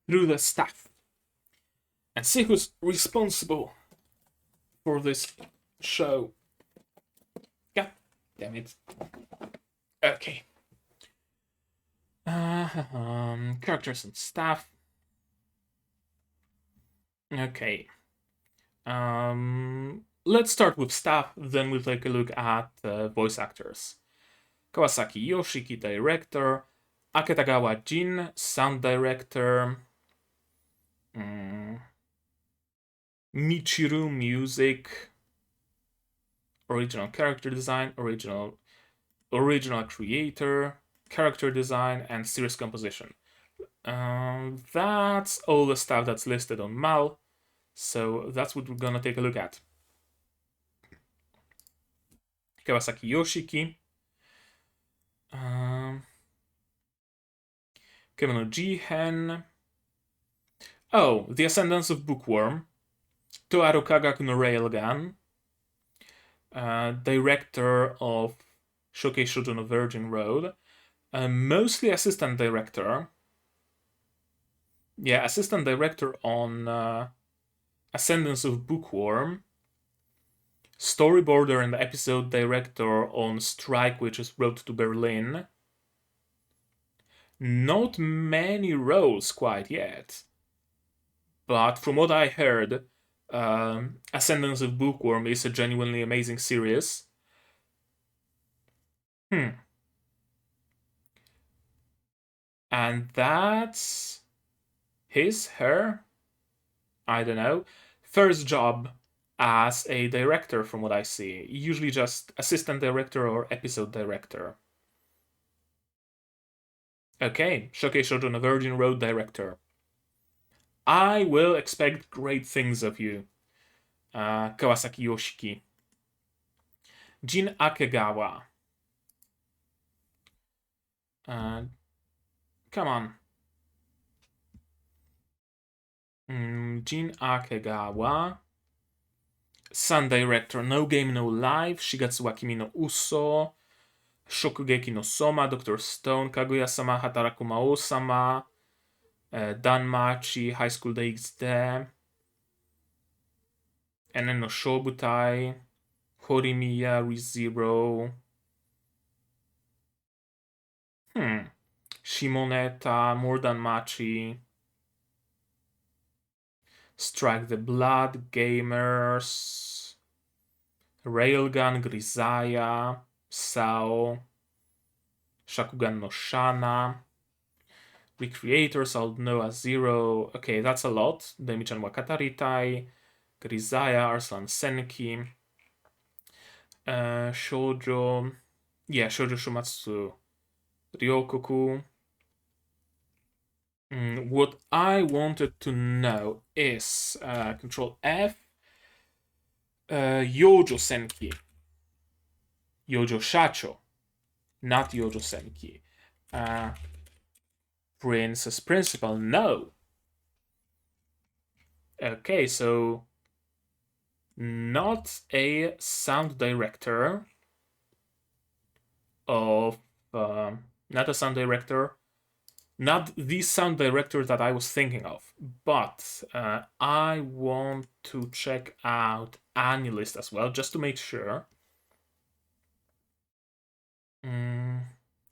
through the staff and see who's responsible for this show. God damn it. Okay. Characters and staff. Okay. Let's start with staff, then we'll take a look at voice actors. Kawasaki Yoshiki, director. Aketagawa Jin, sound director. Michiru, music. Original character design, original original creator, character design, and series composition. That's all the stuff that's listed on Mal, so that's what we're gonna take a look at. Kawasaki Yoshiki, Kemono Jihen. Oh, The Ascendance of Bookworm, Toaru Kagaku no Railgun, director of Shokei Shoujo no Virgin Road, mostly assistant director. Yeah, assistant director on Ascendance of Bookworm, storyboarder and episode director on Strike, which is Road to Berlin. Not many roles quite yet, but from what I heard, Ascendance of Bookworm is a genuinely amazing series. And that's her, I don't know, first job as a director from what I see. Usually just assistant director or episode director. Okay, Shokei Shoujo no Virgin Road director. I will expect great things of you, Kawasaki Yoshiki. Jin Akegawa. Come on. Jin Akegawa. Sun director, No Game No Life, Shigatsu wa Kimi no Uso, Shokugeki no Soma, Dr. Stone, Kaguya-sama, Hataraku Mao-sama, Danmachi, High School DxD, Enen no Shobutai, Horimiya, ReZero, Shimoneta, More Danmachi, Strike the Blood, Gamers, Railgun, Grisaya, Sao, Shakugan no Shana, Recreators, I'll know as Zero. Okay, that's a lot. Demi-chan wa Kataritai, Grisaya, Arslan Senki, Shoujo. Yeah, Shoujo Shumatsu, Ryokoku. What I wanted to know is Control F, Yojo Senki, Yojo Shacho, not Yojo Senki. Princess Principal, no. Okay, so not a sound director of not a sound director, not the sound director that I was thinking of, but I want to check out AniList as well, just to make sure.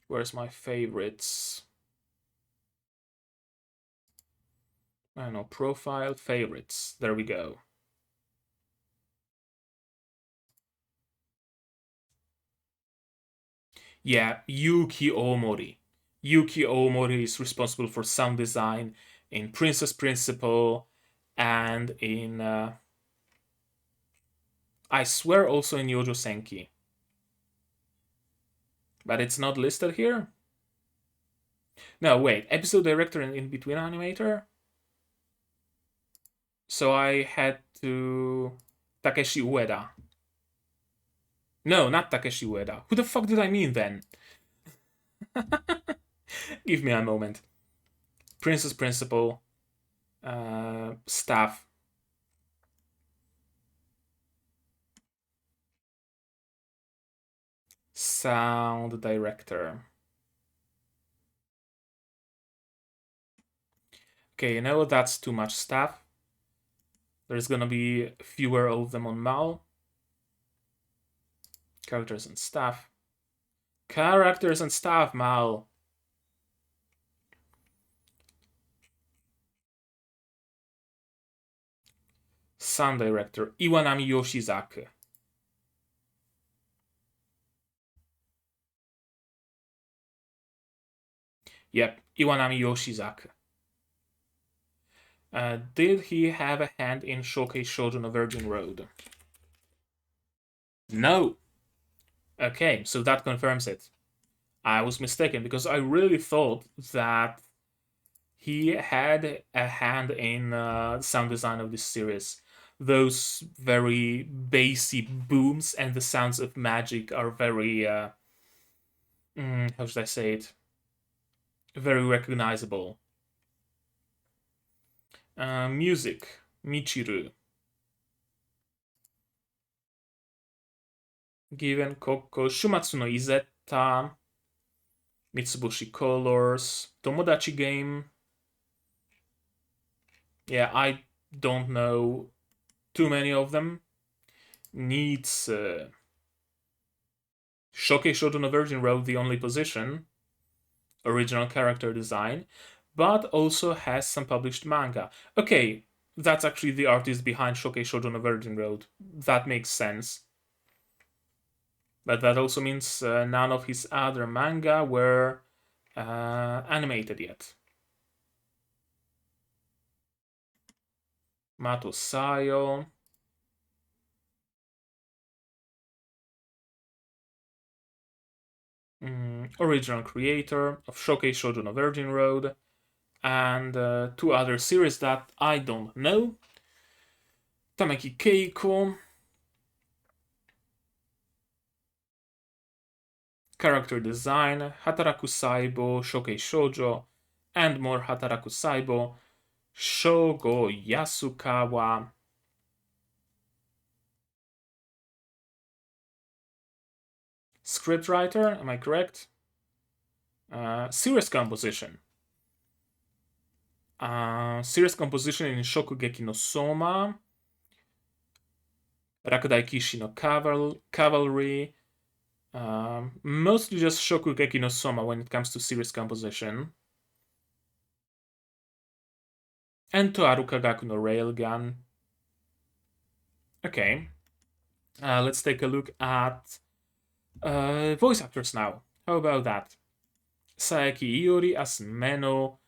Where's my favorites? I don't know, profile, favorites. There we go. Yeah, Yuki Omori. Yuki Omori is responsible for sound design in Princess Principal and in, I swear, also in Yojo Senki. But it's not listed here? No, wait, episode director and in between animator? So I had to... Takeshi Ueda. No, not Takeshi Ueda. Who the fuck did I mean then? Give me a moment. Princess Principal. Staff. Sound director. Okay, you know that's too much staff. There's gonna be fewer of them on Mal. Characters and staff. Characters and staff, Mal. Sound director, Iwanami Yoshizaku. Yep, Iwanami Yoshizaku. Did he have a hand in Shokei Shoujo no Virgin Road? No. Okay, so that confirms it. I was mistaken because I really thought that he had a hand in sound design of this series. Those very bassy booms and the sounds of magic are very, how should I say it? Very recognizable. Music, Michiru. Given Koko, Shumatsu no Izetta, Mitsubishi Colors, Tomodachi Game. Yeah, I don't know too many of them. Needs Shokei Shoujo no Virgin Road, the only position, original character design, but also has some published manga. Okay, that's actually the artist behind Shokei Shoujo no Virgin Road. That makes sense. But that also means none of his other manga were animated yet. Mato Sayo. Original creator of Shokei Shoujo no Virgin Road, and two other series that I don't know. Tameki Keiko, character design, Hataraku Saibo, Shokei Shoujo, and more Hataraku Saibo, Shogo Yasukawa. Scriptwriter, am I correct? Series composition. Series composition in Shokugeki no Soma, Rakudai Kishi no Cavalry, mostly just Shokugeki no Soma when it comes to series composition. And Toaru Kagaku no Railgun. Okay. Let's take a look at voice actors now. How about that? Saeki Iori as Menou,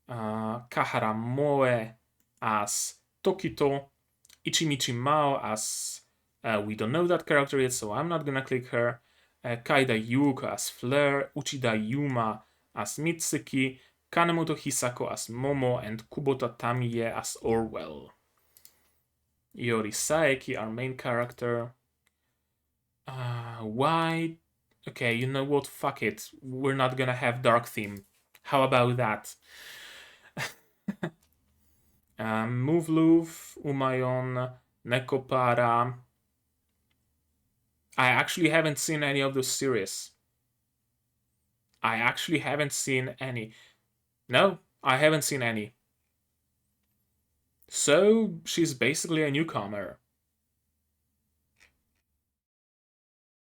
Kahara Moe as Tokito, Ichimichi Mao as we don't know that character yet, so I'm not gonna click her. Kaida Yuko as Flare, Uchida Yuma as Mitsuki, Kanemoto Hisako as Momo, and Kubota Tamiye as Orwell. Iori Saeki, our main character. Why? Okay, you know what? Fuck it. We're not gonna have dark theme. How about that? Muvluf, Umayon, Nekopara. I actually haven't seen any of those series. I actually haven't seen any. No, I haven't seen any. So she's basically a newcomer.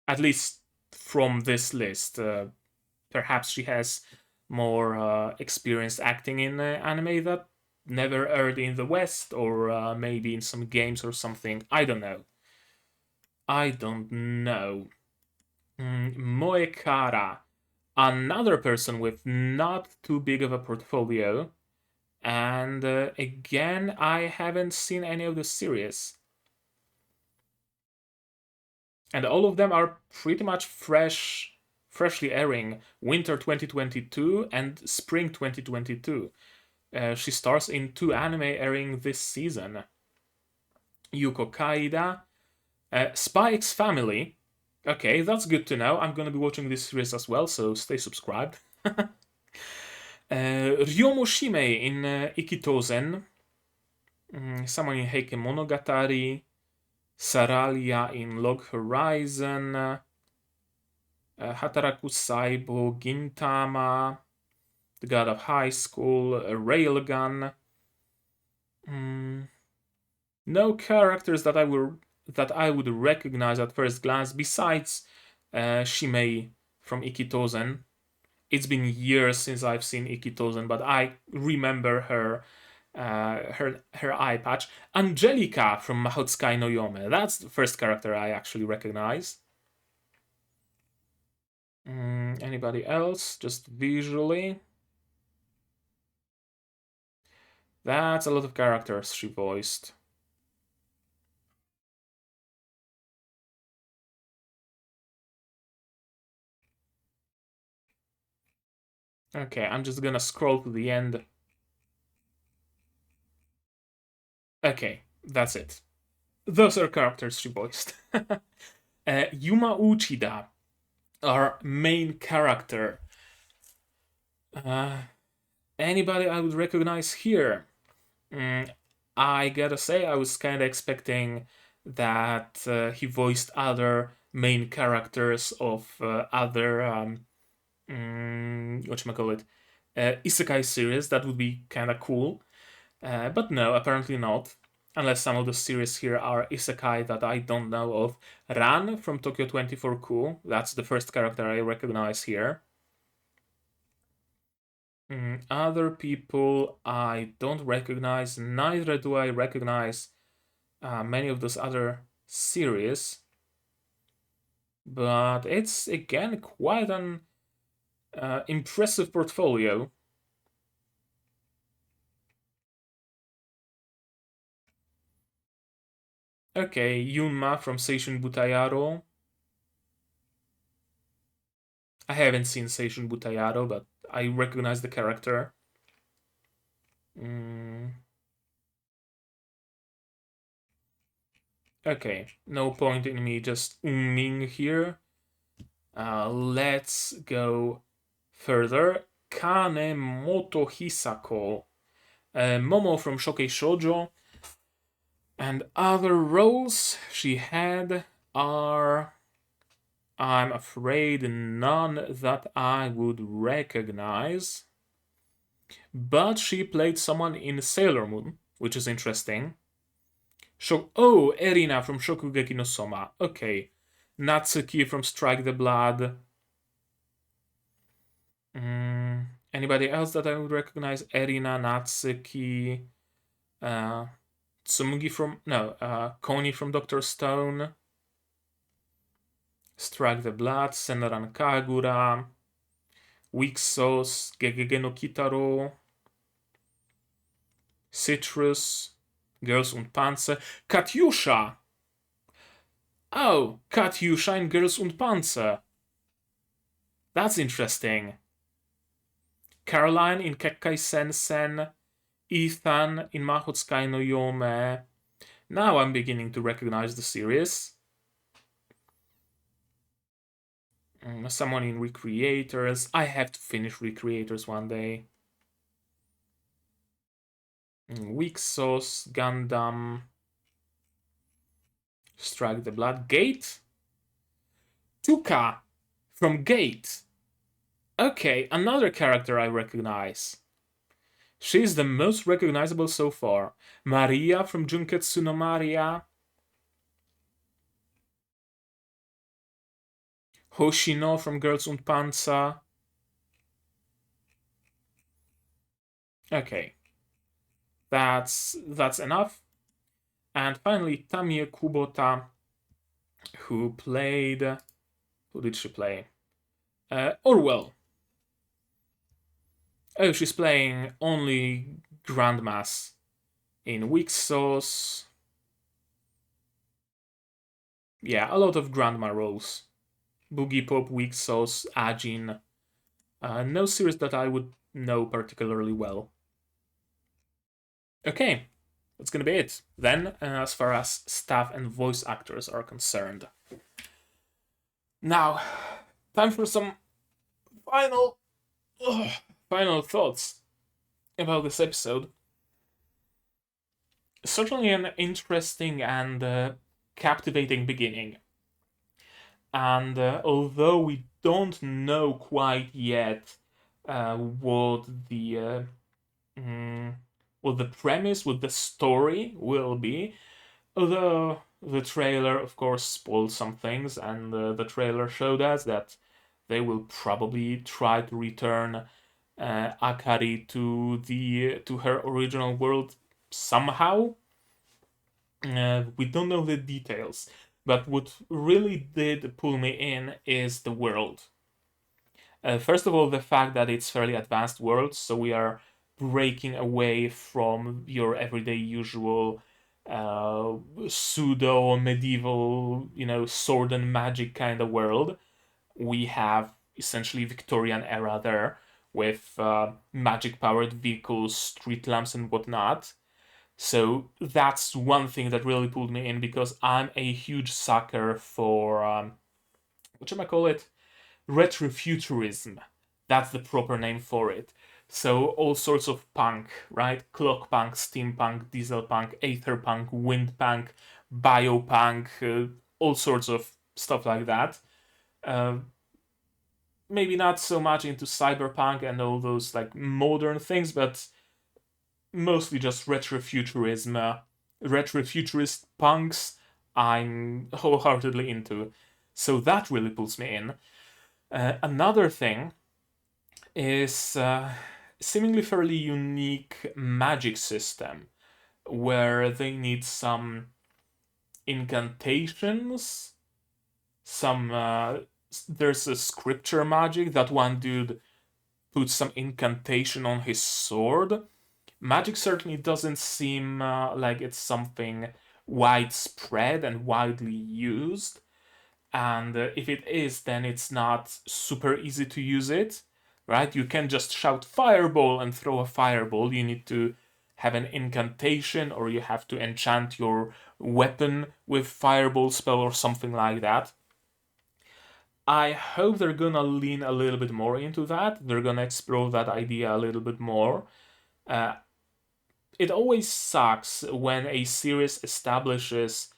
At least from this list. Perhaps she has more experience acting in anime that never aired in the West, or maybe in some games or something. I don't know. I don't know. Moekara, another person with not too big of a portfolio, and again, I haven't seen any of the series. And all of them are pretty much freshly airing, winter 2022 and spring 2022. She stars in two anime airing this season. Yuko Kaida, Spy X Family. Okay, that's good to know. I'm gonna be watching this series as well, so stay subscribed. Ryomo Shimei in Ikitozen. Someone in Heike Monogatari. Saralia in Log Horizon. Hataraku Saibo, Gintama, the God of High School, Railgun. No characters that I would recognize at first glance besides Shimei from Ikitozen. It's been years since I've seen Ikitozen, but I remember her eye patch. Angelica from Mahotsukai no Yome. That's the first character I actually recognize. Anybody else? Just visually. That's a lot of characters she voiced. Okay, I'm just gonna scroll to the end. Okay, that's it. Those are characters she voiced. Yuma Uchida, our main character. Uh, Anybody I would recognize here? Mm, I gotta say, I was kind of expecting that he voiced other main characters of other whatchamacallit, isekai series. That would be kind of cool. But no, apparently not. Unless some of the series here are isekai that I don't know of. Ran from Tokyo 24 Cool. That's the first character I recognize here. Other people I don't recognize. Neither do I recognize many of those other series. But it's again quite an impressive portfolio. Okay, Yunma from Seishun Butayaro. I haven't seen Seishun Butayaro, but I recognize the character. Mm, okay, no point in me just umming here. Let's go further. Kanemoto Hisako. Momo from Shokei Shoujo. And other roles she had are, I'm afraid, none that I would recognize. But she played someone in Sailor Moon, which is interesting. Erina from Shokugeki no Soma. Okay. Natsuki from Strike the Blood. Anybody else that I would recognize? Erina, Natsuki, uh, Tsumugi from Koni from Doctor Stone, Strike the Blood, Senran Kagura, Weak Sauce, Gegege no Kitaro, Citrus, Girls und Panzer, Katyusha. Oh, Katyusha in Girls und Panzer. That's interesting. Caroline in Kekkai Sensen, Ethan in Mahotsukai no Yome. Now I'm beginning to recognize the series. Someone in Recreators. I have to finish Recreators one day. Weak Sauce, Gundam, Strike the Blood, Gate, Tuka from Gate. Okay, another character I recognize. She's the most recognizable so far. Maria from Junketsu no Maria. Hoshino from Girls und Panzer. Okay, that's enough. And finally, Tamie Kubota, who played. Who did she play? Orwell. Oh, she's playing only Grandmass in Weak Sauce. Yeah, a lot of Grandma roles. Boogie Pop, Weak Sauce, Ajin. No series that I would know particularly well. Okay, that's gonna be it. Then, as far as staff and voice actors are concerned. Now, time for some final, final thoughts about this episode. Certainly an interesting and captivating beginning. And although we don't know quite yet what the what the premise, what the story will be, although the trailer, of course, spoiled some things, and the trailer showed us that they will probably try to return Akari to her original world somehow. We don't know the details, but what really did pull me in is the world. First of all, the fact that it's fairly advanced world, so we are breaking away from your everyday usual pseudo medieval, sword and magic kind of world. We have essentially Victorian era there, with magic-powered vehicles, street lamps, and whatnot. So that's one thing that really pulled me in, because I'm a huge sucker for whatchamacallit? Retrofuturism. That's the proper name for it. So all sorts of punk, right? Clock punk, steampunk, diesel punk, aether punk, wind punk, biopunk, all sorts of stuff like that. Maybe not so much into cyberpunk and all those like modern things, but mostly just retrofuturism, retrofuturist punks I'm wholeheartedly into. So that really pulls me in. Another thing is seemingly fairly unique magic system where they need some incantations, some there's a scripture magic that one dude puts some incantation on his sword. Magic certainly doesn't seem like it's something widespread and widely used. And if it is, then it's not super easy to use it, right? You can't just shout fireball and throw a fireball. You need to have an incantation, or you have to enchant your weapon with fireball spell or something like that. I hope they're gonna lean a little bit more into that. They're gonna explore that idea a little bit more. It always sucks when a series establishes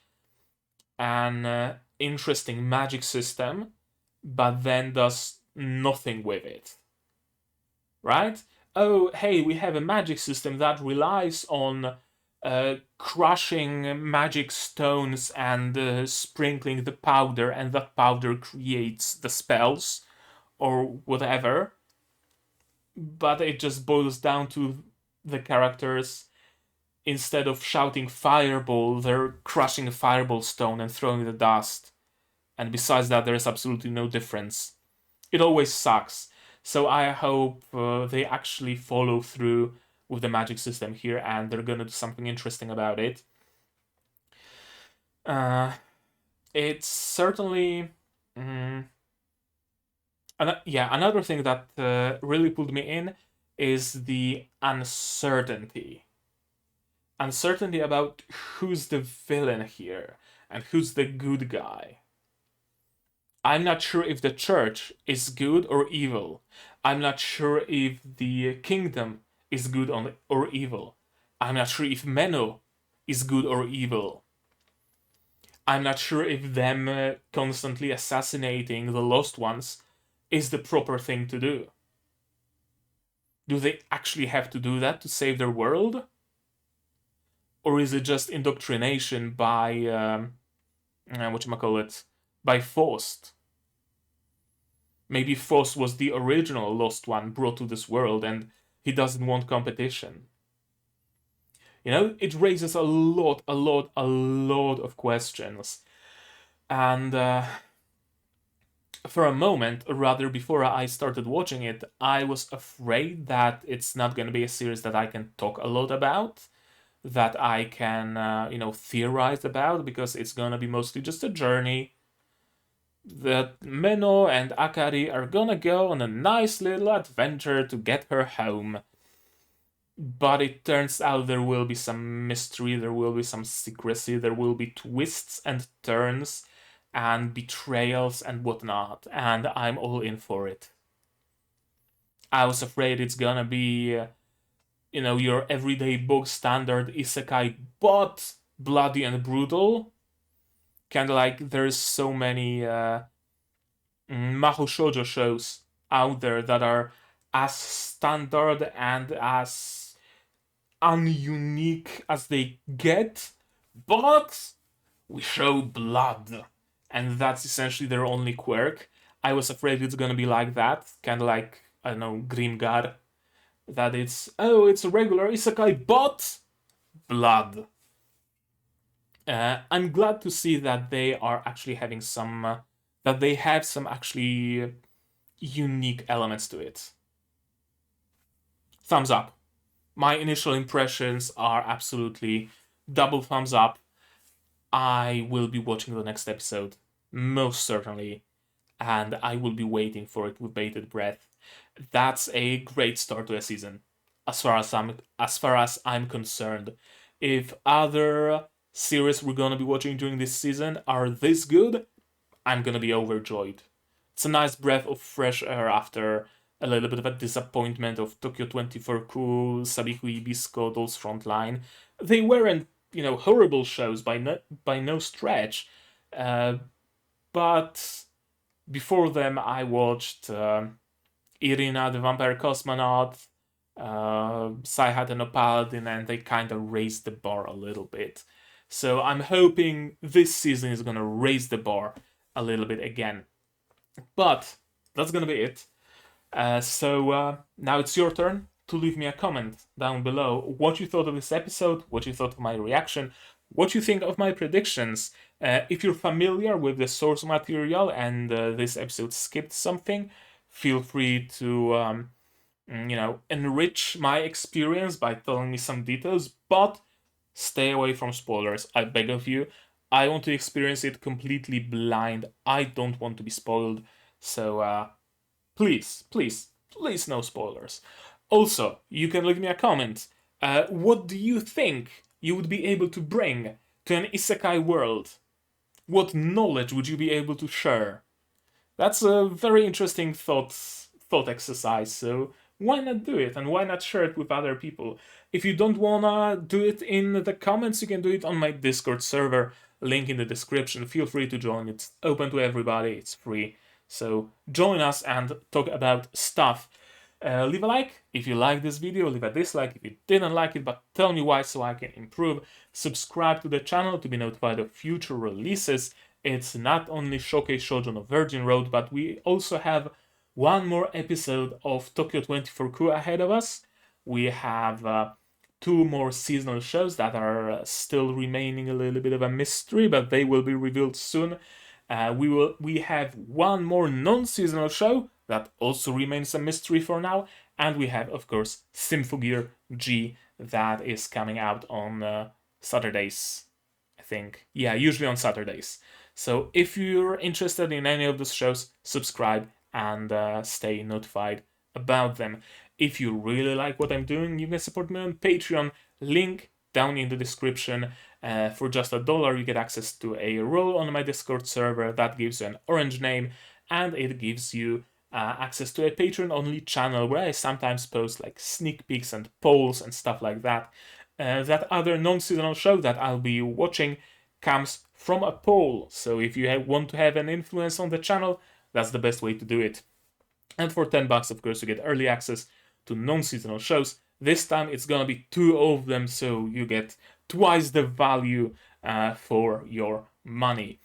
an interesting magic system, but then does nothing with it. Right? Oh, hey, we have a magic system that relies on crushing magic stones and sprinkling the powder, and that powder creates the spells or whatever. But it just boils down to the characters, instead of shouting fireball, they're crushing a fireball stone and throwing the dust. And besides that, there's absolutely no difference. It always sucks. So I hope they actually follow through with the magic system here, and they're gonna do something interesting about it. It's certainly... another thing that really pulled me in is the uncertainty. Uncertainty about who's the villain here and who's the good guy. I'm not sure if the church is good or evil. I'm not sure if the kingdom is good or evil. I'm not sure if Menou is good or evil. I'm not sure if them constantly assassinating the lost ones is the proper thing to do. Do they actually have to do that to save their world? Or is it just indoctrination by by Faust? Maybe Faust was the original lost one brought to this world and he doesn't want competition. You know, it raises a lot of questions. And for a moment, or rather before I started watching it, I was afraid that it's not going to be a series that I can talk a lot about, that I can, theorize about, because it's going to be mostly just a journey. That Menou and Akari are gonna go on a nice little adventure to get her home. But it turns out there will be some mystery, there will be some secrecy, there will be twists and turns and betrayals and whatnot, and I'm all in for it. I was afraid it's gonna be, your everyday book standard isekai, but bloody and brutal. Kind of like there's so many mahou shoujo shows out there that are as standard and as ununique as they get, but we show blood, and that's essentially their only quirk. I was afraid it's gonna be like that, kind of like, I don't know, Grimgar, that it's a regular isekai, but blood. I'm glad to see that they are actually having some, that they have some actually unique elements to it. Thumbs up. My initial impressions are absolutely double thumbs up. I will be watching the next episode, most certainly, and I will be waiting for it with bated breath. That's a great start to a season, as far as I'm concerned. If other series we're gonna be watching during this season are this good, I'm gonna be overjoyed. It's a nice breath of fresh air after a little bit of a disappointment of Tokyo 24-ku, Sabiku Ibisco, those Frontline. They weren't, horrible shows by no stretch, uh, but before them I watched Irina the Vampire Cosmonaut, Saihat and Paladin, and they kind of raised the bar a little bit. So I'm hoping this season is gonna raise the bar a little bit again. But that's gonna be it. So now it's your turn to leave me a comment down below what you thought of this episode, what you thought of my reaction, what you think of my predictions. If you're familiar with the source material and this episode skipped something, feel free to enrich my experience by telling me some details, but stay away from spoilers. I beg of you. I want to experience it completely blind. I don't want to be spoiled. So please, please, please, no spoilers. Also, you can leave me a comment. What do you think you would be able to bring to an isekai world? What knowledge would you be able to share? That's a very interesting thought exercise. So why not do it, and why not share it with other people? If you don't wanna do it in the comments, you can do it on my Discord server. Link in the description. Feel free to join. It's open to everybody. It's free. So join us and talk about stuff. Leave a like if you like this video, leave a dislike if you didn't like it, but tell me why so I can improve. Subscribe to the channel to be notified of future releases. It's not only Shokei Shoujo no Virgin Road, but we also have one more episode of Tokyo 24-ku ahead of us. We have 2 more seasonal shows that are still remaining a little bit of a mystery, but they will be revealed soon. We have one more non-seasonal show that also remains a mystery for now, and we have, of course, Symphogear G that is coming out on Saturdays, I think. Yeah, usually on Saturdays. So if you're interested in any of those shows, subscribe and stay notified about them. If you really like what I'm doing, you can support me on Patreon. Link down in the description. For just $1, you get access to a role on my Discord server that gives you an orange name, and it gives you access to a Patreon-only channel where I sometimes post like sneak peeks and polls and stuff like that. That other non-seasonal show that I'll be watching comes from a poll, so if you want to have an influence on the channel, that's the best way to do it. And for $10, of course, you get early access to non-seasonal shows. This time it's gonna be 2 of them, so you get twice the value for your money.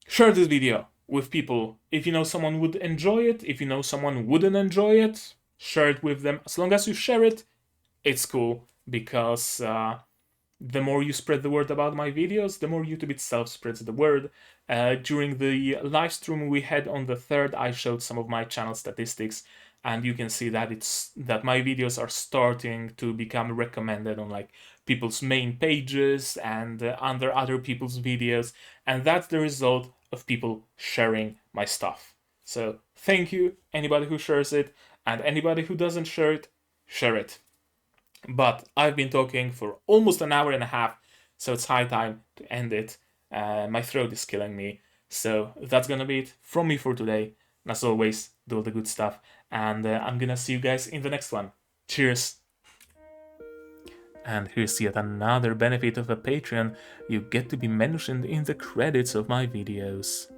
Share this video with people. If you know someone would enjoy it, if you know someone wouldn't enjoy it, share it with them. As long as you share it, it's cool, because the more you spread the word about my videos, the more YouTube itself spreads the word. During the live stream we had on the 3rd, I showed some of my channel statistics, and you can see that my videos are starting to become recommended on like people's main pages and under other people's videos, and that's the result of people sharing my stuff. So thank you, anybody who shares it, and anybody who doesn't share it, share it. But I've been talking for almost an hour and a half, so it's high time to end it. My throat is killing me. So that's gonna be it from me for today. And as always, do all the good stuff, and I'm gonna see you guys in the next one. Cheers! And here's yet another benefit of a Patreon: you get to be mentioned in the credits of my videos.